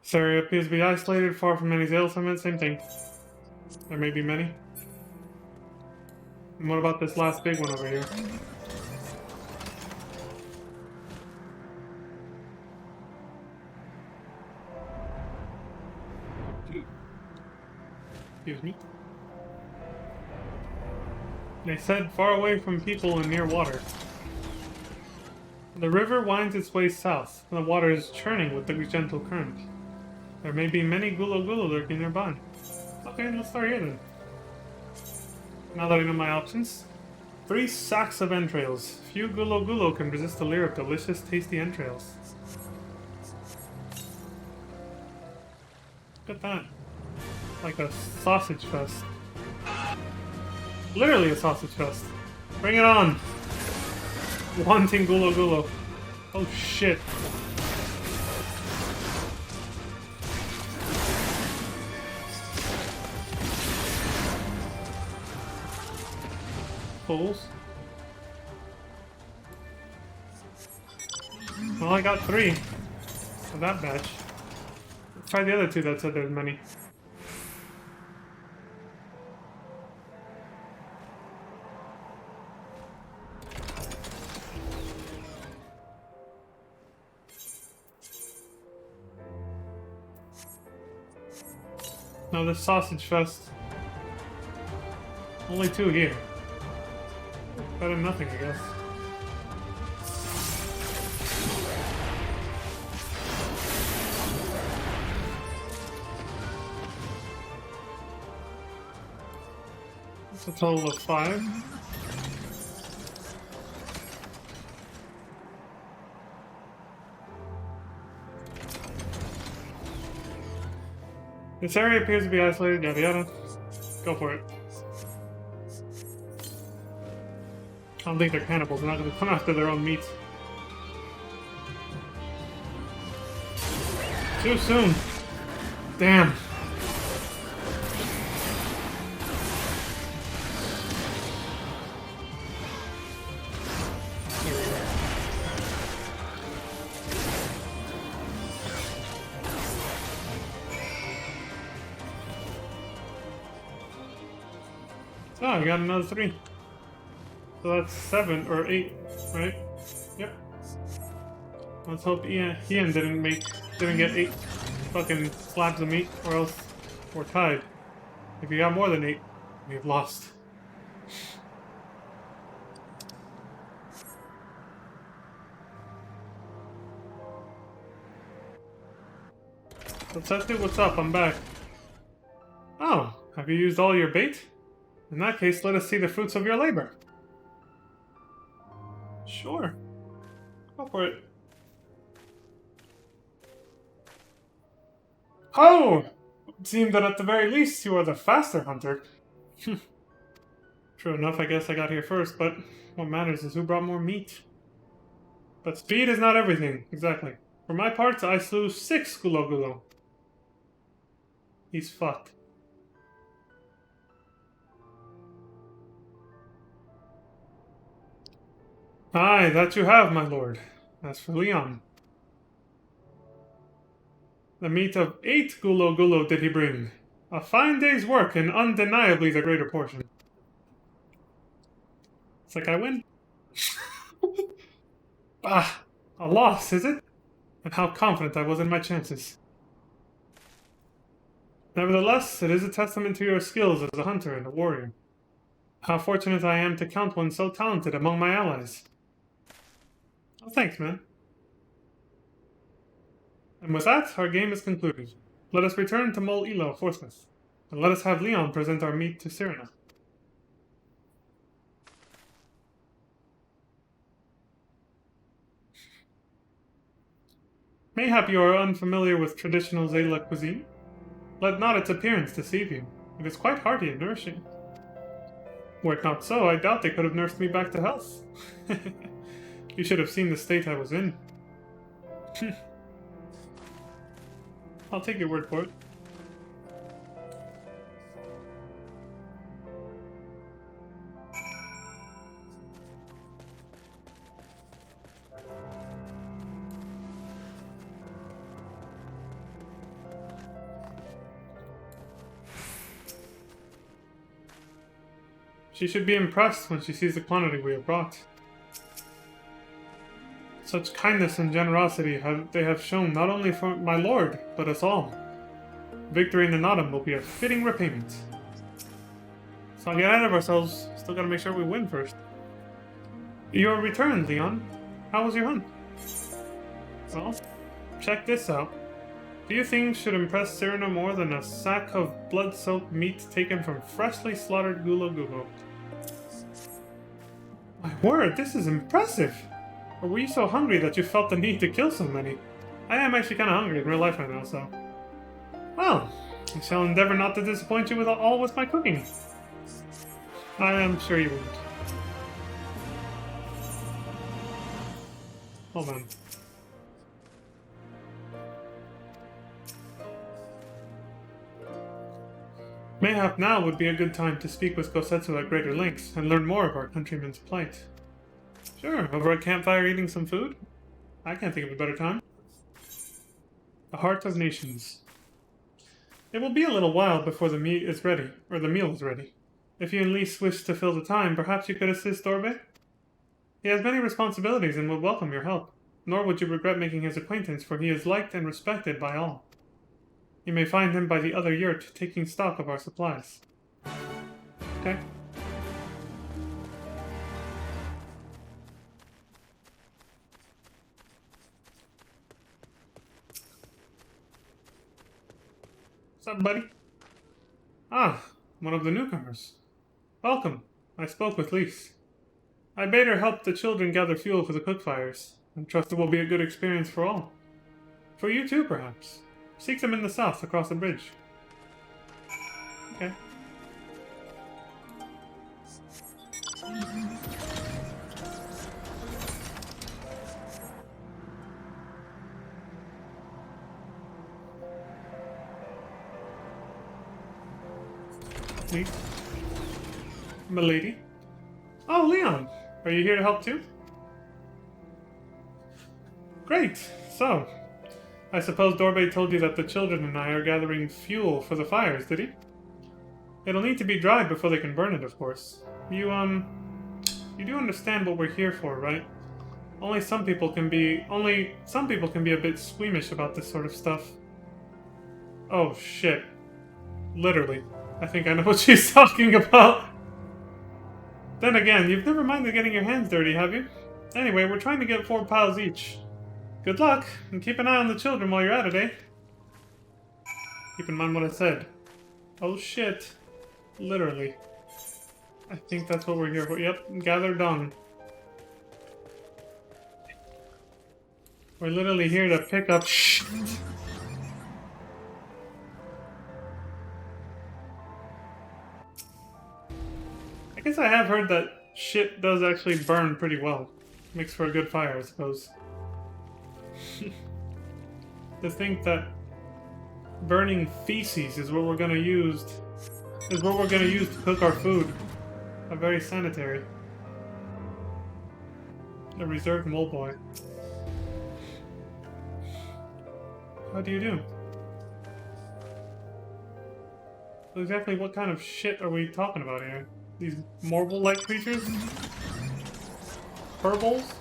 This area appears to be isolated, far from any Zayla settlement, same thing. There may be many. And what about this last big one over here? Excuse me. They said far away from people and near water. The river winds its way south, and the water is churning with the gentle current. There may be many Gulo Gulo lurking nearby. Okay, let's start here then. Now that I know my options. 3 sacks of entrails. Few Gulo Gulo can resist the lure of delicious, tasty entrails. Look at that. Like a sausage fest. Literally a sausage fest. Bring it on! Wanting Gulo Gulo. Oh shit. Fools. Well, I got 3 for that batch. Let's try the other 2 that said there's many. No, this sausage fest. Only 2 here. Better than nothing, I guess. It's a total of 5. This area appears to be isolated, yada yada. Go for it. I don't think they're cannibals, they're not gonna come after their own meat. Too soon. Damn. Oh, I got another 3. So that's 7 or 8, right? Yep. Let's hope Ian didn't get 8 fucking slabs of meat, or else we're tied. If you got more than 8, we've lost. Let's see what's up. I'm back. Oh, have you used all your bait? In that case, let us see the fruits of your labor. Sure. Go for it. Oh! It seemed that at the very least you are the faster hunter. True enough, I guess I got here first, but what matters is who brought more meat. But speed is not everything, exactly. For my part, I slew 6 Gulo Gulo. He's fucked. Aye, that you have, my lord. As for Leon, the meat of 8 Gulo Gulo did he bring. A fine day's work, and undeniably the greater portion. It's like I win. Ah, a loss, is it? And how confident I was in my chances. Nevertheless, it is a testament to your skills as a hunter and a warrior. How fortunate I am to count one so talented among my allies. Oh, thanks, man. And with that, our game is concluded. Let us return to Mol Ilo forthwith, and let us have Leon present our meat to Cyrena. Mayhap you are unfamiliar with traditional Zayla cuisine? Let not its appearance deceive you. It is quite hearty and nourishing. Were it not so, I doubt they could have nursed me back to health. You should have seen the state I was in. I'll take your word for it. She should be impressed when she sees the quantity we have brought. Such kindness and generosity they have shown not only for my lord, but us all. Victory in the Nodum will be a fitting repayment. So I'll get ahead of ourselves. Still gotta make sure we win first. Your return, Leon. How was your hunt? Well, check this out. Few things should impress Cyrena more than a sack of blood-soaked meat taken from freshly slaughtered Gulo Gulo. My word, this is impressive! Or were you so hungry that you felt the need to kill so many? I am actually kind of hungry in real life right now, so... Well, I shall endeavor not to disappoint you with all with my cooking. I am sure you won't. Hold on. Mayhap now would be a good time to speak with Gosetsu at greater lengths and learn more of our countrymen's plight. Sure, over a campfire eating some food? I can't think of a better time. The Heart of Nations. It will be a little while before the meat is ready, or the meal is ready. If you at least wish to fill the time, perhaps you could assist Dorbe? He has many responsibilities and would welcome your help. Nor would you regret making his acquaintance, for he is liked and respected by all. You may find him by the other yurt, taking stock of our supplies. Okay. What's up, buddy? Ah, one of the newcomers. Welcome. I spoke with Lise. I bade her help the children gather fuel for the cook fires, and trust it will be a good experience for all. For you too, perhaps. Seek them in the south, across the bridge. Okay. Please. Milady? Oh, Leon! Are you here to help too? Great! So, I suppose Dorbe told you that the children and I are gathering fuel for the fires, did he? It'll need to be dried before they can burn it, of course. You do understand what we're here for, right? Only some people can be a bit squeamish about this sort of stuff. Oh, shit. Literally. I think I know what she's talking about. Then again, you've never minded getting your hands dirty, have you? Anyway, we're trying to get 4 piles each. Good luck, and keep an eye on the children while you're at it, eh? Keep in mind what I said. Oh shit. Literally. I think that's what we're here for. Yep, gather dung. We're literally here to pick up shit. I guess I have heard that shit does actually burn pretty well. Makes for a good fire, I suppose. To think that burning feces is what we're gonna use to cook our food. A very sanitary. A reserved mole boy. How do you do? So exactly what kind of shit are we talking about here? These marble-like creatures? Purbles?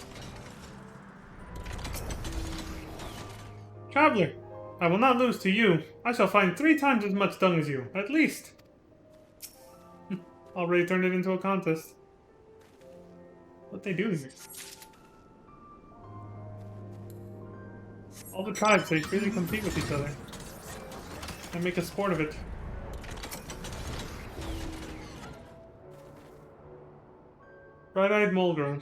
Traveler, I will not lose to you. I shall find 3 times as much dung as you, at least. Already turned it into a contest. What they do here? All the tribes, they really compete with each other. And make a sport of it. Bright-eyed mole girl.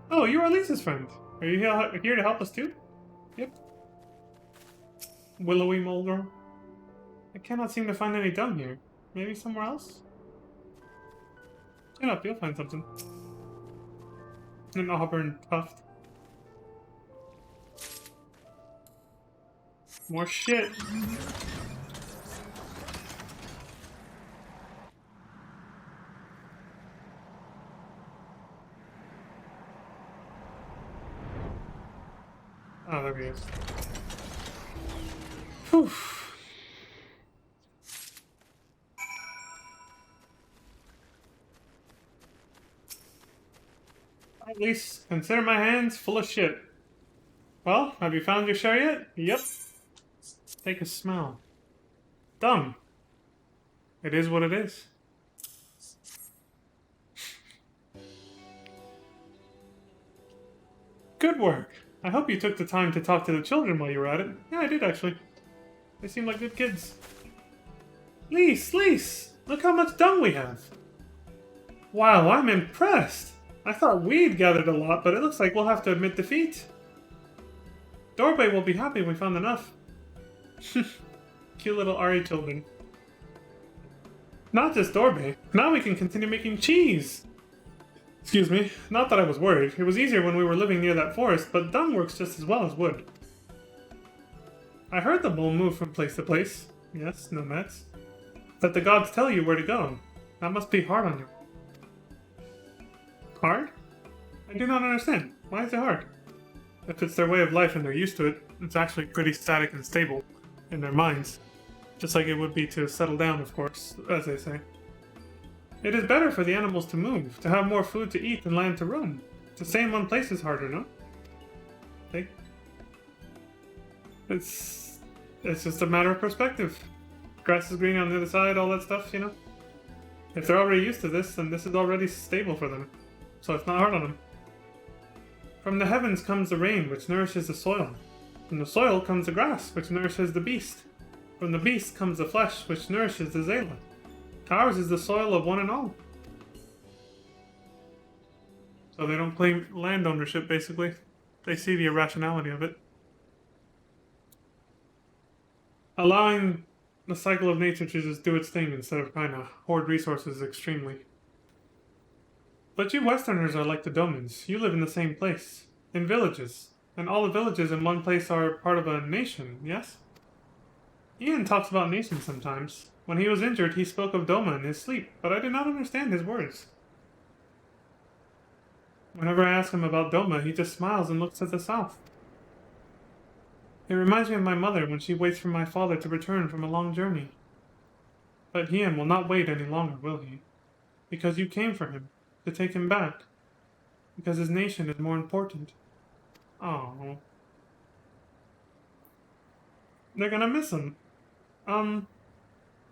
Oh, you are Lisa's friend. Are you here to help us too? Yep. Willowy mole girl. I cannot seem to find any dung here. Maybe somewhere else? Chin up, you'll find something. An auburn tuft. More shit. Oh, there he is. Whew. At least consider my hands full of shit. Well, have you found your share yet? Yep. Take a smell. Dung. It is what it is. Good work. I hope you took the time to talk to the children while you were at it. Yeah, I did actually. They seem like good kids. Lise! Look how much dung we have! Wow, I'm impressed! I thought we'd gathered a lot, but it looks like we'll have to admit defeat. Dorbe will be happy we found enough. Cute little Ari children. Not just Dorbe. Now we can continue making cheese! Excuse me, not that I was worried. It was easier when we were living near that forest, but dung works just as well as wood. I heard the mole move from place to place. Yes, nomads. Let the gods tell you where to go. That must be hard on you. Hard? I do not understand. Why is it hard? If it's their way of life and they're used to it, it's actually pretty static and stable in their minds. Just like it would be to settle down, of course, as they say. It is better for the animals to move, to have more food to eat and land to roam. To stay in one place is harder, no? Think? It's just a matter of perspective. Grass is green on the other side, all that stuff, you know? If they're already used to this, then this is already stable for them. So it's not hard on them. From the heavens comes the rain, which nourishes the soil. From the soil comes the grass, which nourishes the beast. From the beast comes the flesh, which nourishes the Zayla. Ours is the soil of one and all. So they don't claim land ownership, basically. They see the irrationality of it. Allowing the cycle of nature to just do its thing instead of trying to hoard resources extremely. But you Westerners are like the Domans. You live in the same place. In villages. And all the villages in one place are part of a nation, yes? Ian talks about nations sometimes. When he was injured, he spoke of Doma in his sleep, but I did not understand his words. Whenever I ask him about Doma, he just smiles and looks at the south. It reminds me of my mother when she waits for my father to return from a long journey. But Ian will not wait any longer, will he? Because you came for him, to take him back. Because his nation is more important. Oh. They're gonna miss him. I'm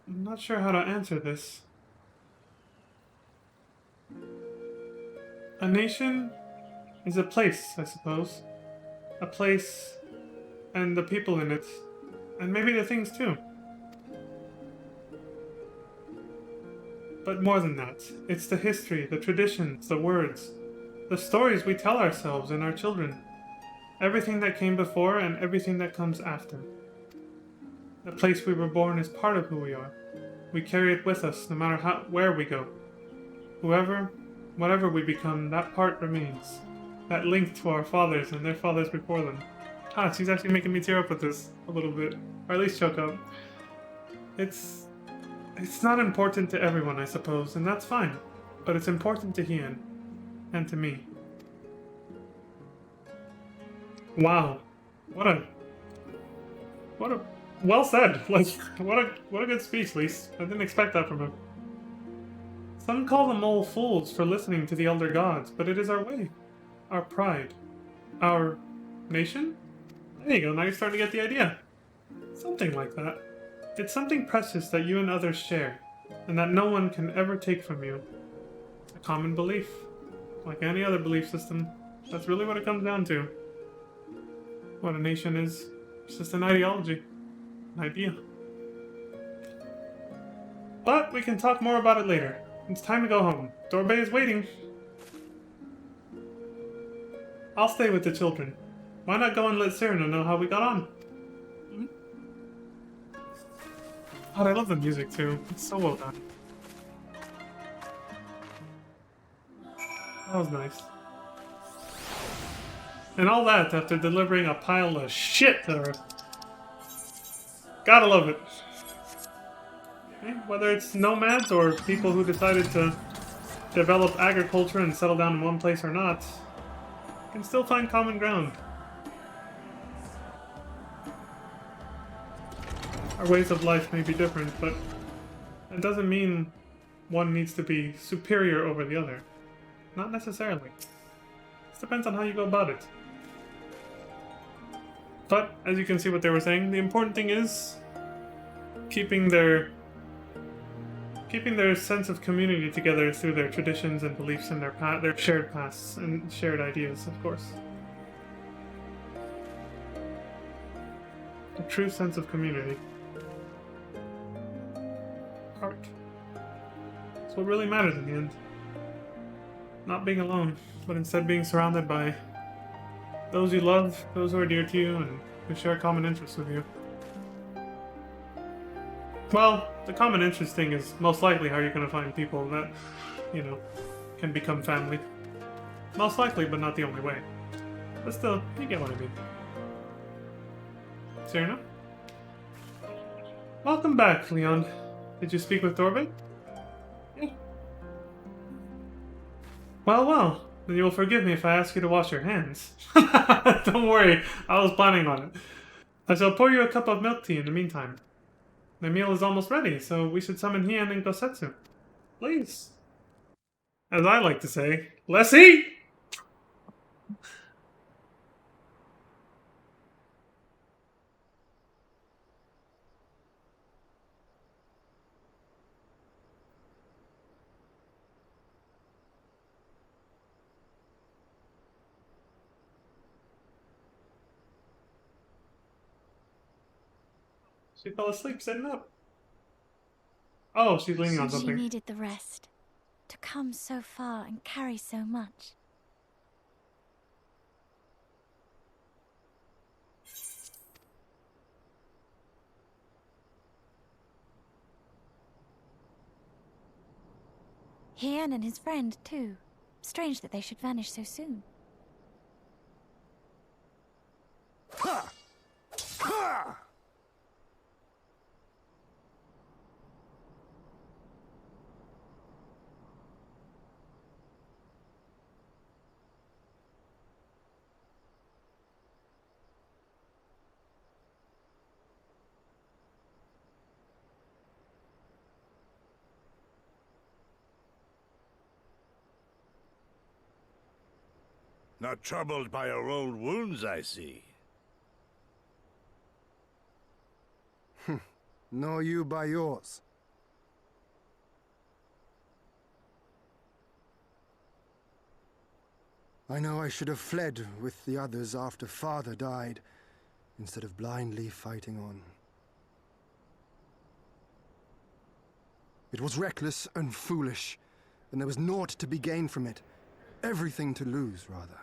not sure how to answer this. A nation is a place, I suppose. A place and the people in it. And maybe the things too. But more than that, it's the history, the traditions, the words, the stories we tell ourselves and our children. Everything that came before and everything that comes after. The place we were born is part of who we are. We carry it with us no matter where we go. Whatever we become, that part remains. That link to our fathers and their fathers before them. She's actually making me tear up with this a little bit. Or at least choke up. It's not important to everyone, I suppose, and that's fine. But it's important to Ian. And to me. Wow. What a well said. Like, what a good speech, Lise. I didn't expect that from him. Some call the mole fools for listening to the elder gods, but it is our way. Our pride. Our nation? There you go, now you're starting to get the idea. Something like that. It's something precious that you and others share, and that no one can ever take from you. A common belief. Like any other belief system. That's really what it comes down to. What a nation is. It's just an ideology. An idea. But we can talk more about it later. It's time to go home. Dorbay is waiting. I'll stay with the children. Why not go and let Cyrano know how we got on? God, I love the music too. It's so well done. That was nice. And all that after delivering a pile of shit to her. Gotta love it. Okay, whether it's nomads or people who decided to develop agriculture and settle down in one place or not, you can still find common ground. Our ways of life may be different, but that doesn't mean one needs to be superior over the other. Not necessarily. It depends on how you go about it. But, as you can see what they were saying, the important thing is keeping their sense of community together through their traditions and beliefs and their shared pasts and shared ideas, of course. A true sense of community. Heart. That's what really matters in the end. Not being alone, but instead being surrounded by those you love, those who are dear to you, and who share common interests with you. Well, the common interest thing is most likely how you're going to find people that, you know, can become family. Most likely, but not the only way. But still, you get what I mean. Cyrano? Welcome back, Leon. Did you speak with Torben? Yeah. Well, well. Then you will forgive me if I ask you to wash your hands. Don't worry, I was planning on it. I shall pour you a cup of milk tea in the meantime. The meal is almost ready, so we should summon Hien and Gosetsu. Please. As I like to say, let's eat! She fell asleep sitting up. Oh, she's leaning on something. She needed the rest. To come so far and carry so much. Hien and his friend, too. Strange that they should vanish so soon. Ha! Ha! Not troubled by your old wounds, I see. Nor you by yours. I know I should have fled with the others after Father died, instead of blindly fighting on. It was reckless and foolish, and there was naught to be gained from it. Everything to lose, rather.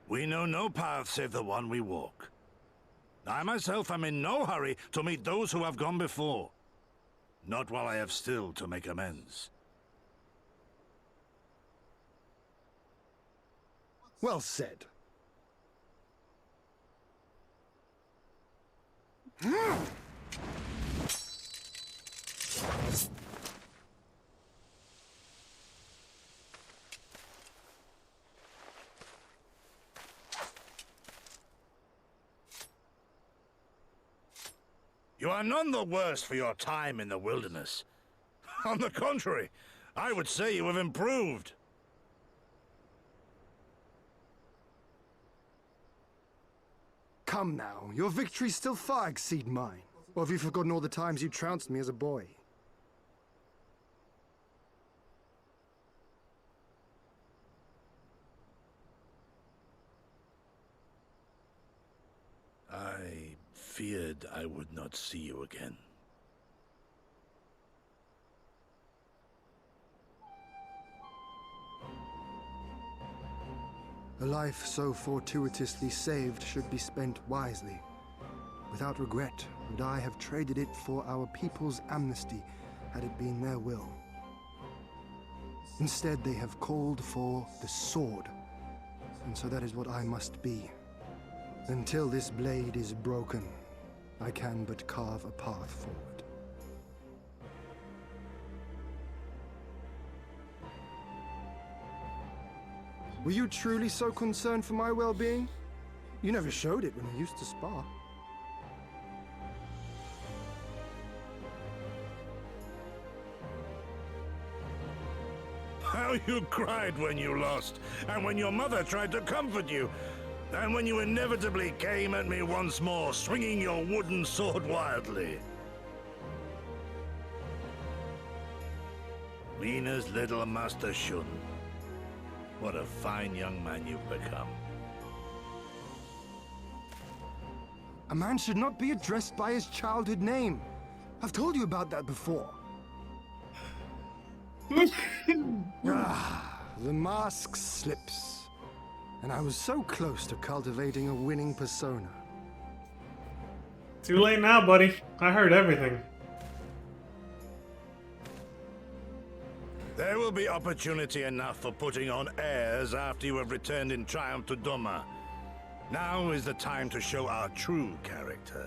We know no path save the one we walk. I myself am in no hurry to meet those who have gone before. Not while I have still to make amends. Well said. You are none the worse for your time in the wilderness. On the contrary, I would say you have improved. Come now, your victories still far exceed mine. Or have you forgotten all the times you trounced me as a boy? I feared I would not see you again. A life so fortuitously saved should be spent wisely. Without regret, would I have traded it for our people's amnesty, had it been their will. Instead, they have called for the sword, and so that is what I must be. Until this blade is broken, I can but carve a path forward. Were you truly so concerned for my well-being? You never showed it when we used to spar. How you cried when you lost, and when your mother tried to comfort you, and when you inevitably came at me once more, swinging your wooden sword wildly. Mina's little Master Shun. What a fine young man you've become. A man should not be addressed by his childhood name. I've told you about that before. The mask slips. And I was so close to cultivating a winning persona. Too late now, buddy. I heard everything. There will be opportunity enough for putting on airs after you have returned in triumph to Doma. Now is the time to show our true character.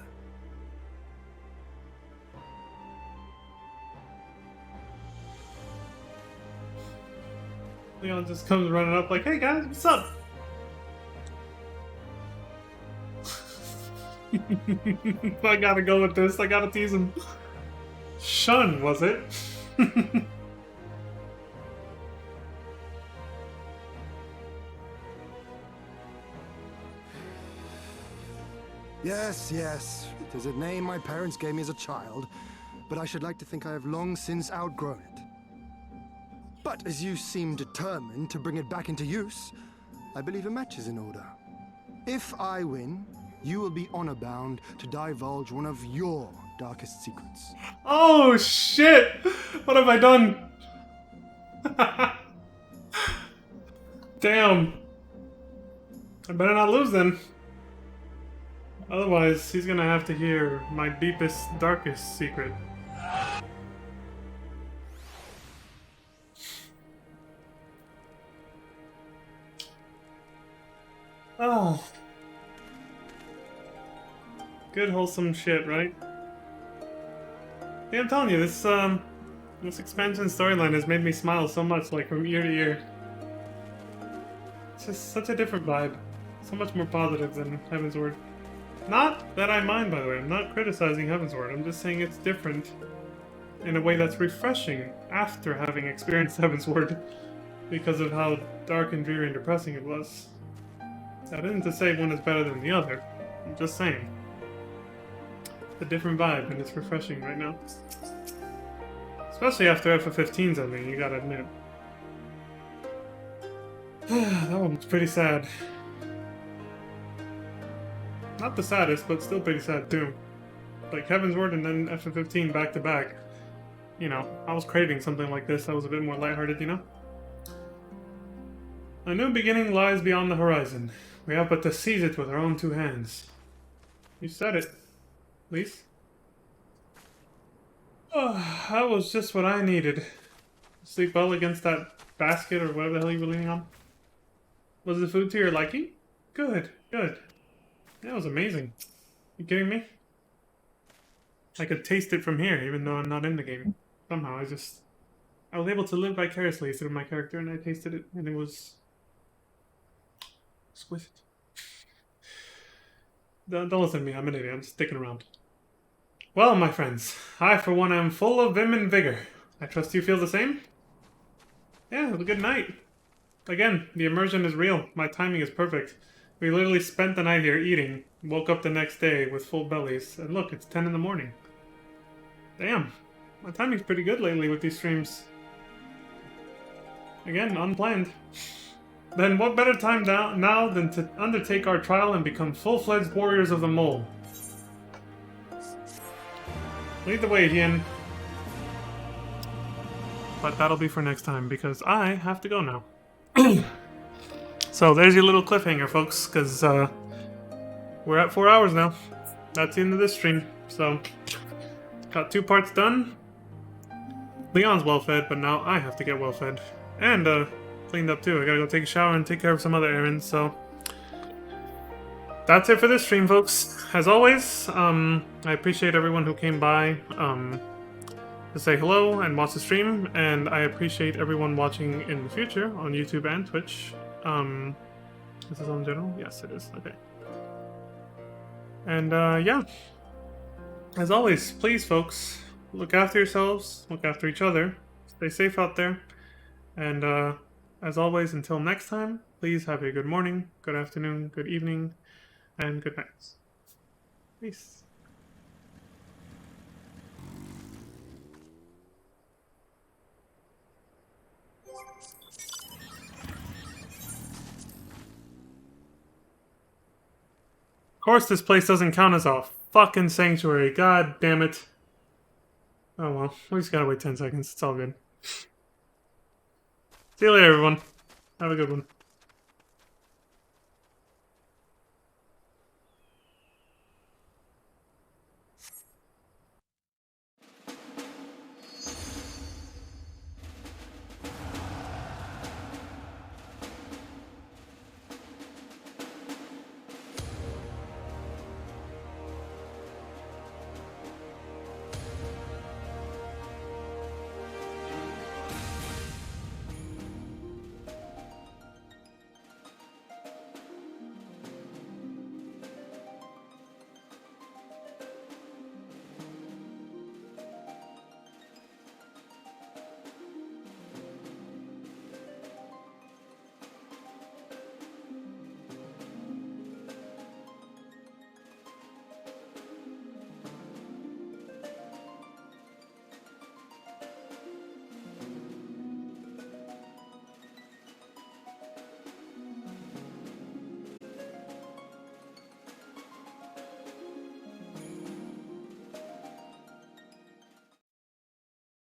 Leon just comes running up like, hey guys, what's up? I gotta go with this. I gotta tease him. Shun, was it? Yes, yes. It is a name my parents gave me as a child, but I should like to think I have long since outgrown it. But as you seem determined to bring it back into use, I believe a match is in order. If I win, you will be honor-bound to divulge one of your darkest secrets. Oh shit! What have I done? Damn. I better not lose then. Otherwise, he's gonna have to hear my deepest, darkest secret. Oh. Good wholesome shit, right? Yeah, I'm telling you, this expansion storyline has made me smile so much, like from ear to ear. It's just such a different vibe. So much more positive than Heavensward. Not that I mind, by the way. I'm not criticizing Heavensward. I'm just saying it's different in a way that's refreshing after having experienced Heavensward because of how dark and dreary and depressing it was. That isn't to say one is better than the other. I'm just saying. It's a different vibe and it's refreshing right now. Especially after FF15's ending, you gotta admit. That one's pretty sad. Not the saddest, but still pretty sad too. Like Heavensward and then FF15 back to back. You know, I was craving something like this that was a bit more lighthearted, you know? A new beginning lies beyond the horizon. We have but to seize it with our own two hands. You said it, Lise. Oh, that was just what I needed. Sleep well against that basket or whatever the hell you were leaning on. Was the food to your liking? Good, good. That was amazing. You kidding me? I could taste it from here, even though I'm not in the game. Somehow, I was able to live vicariously through my character, and I tasted it, and it was exquisite. Don't listen to me, I'm an idiot, I'm sticking around. Well, my friends, I for one am full of vim and vigor. I trust you feel the same? Yeah, it was a good night. Again, the immersion is real. My timing is perfect. We literally spent the night here eating, woke up the next day with full bellies, and look, it's 10 in the morning. Damn, my timing's pretty good lately with these streams. Again, unplanned. Then what better time now than to undertake our trial and become full-fledged warriors of the mole? Lead the way, Hien. But that'll be for next time, because I have to go now. So there's your little cliffhanger, folks, because we're at 4 hours now. That's the end of this stream. So, got 2 parts done. Leon's well-fed, but now I have to get well-fed. And cleaned up too. I gotta go take a shower and take care of some other errands, so... That's it for this stream, folks. As always, I appreciate everyone who came by to say hello and watch the stream, and I appreciate everyone watching in the future on YouTube and Twitch. Is this on general? Yes, it is. Okay. And yeah. As always, please, folks, look after yourselves, look after each other, stay safe out there, and as always, until next time, please have a good morning, good afternoon, good evening, and good night. Peace. Of course this place doesn't count as a fucking sanctuary, god damn it. Oh well, we just gotta wait 10 seconds, it's all good. See you later, everyone. Have a good one.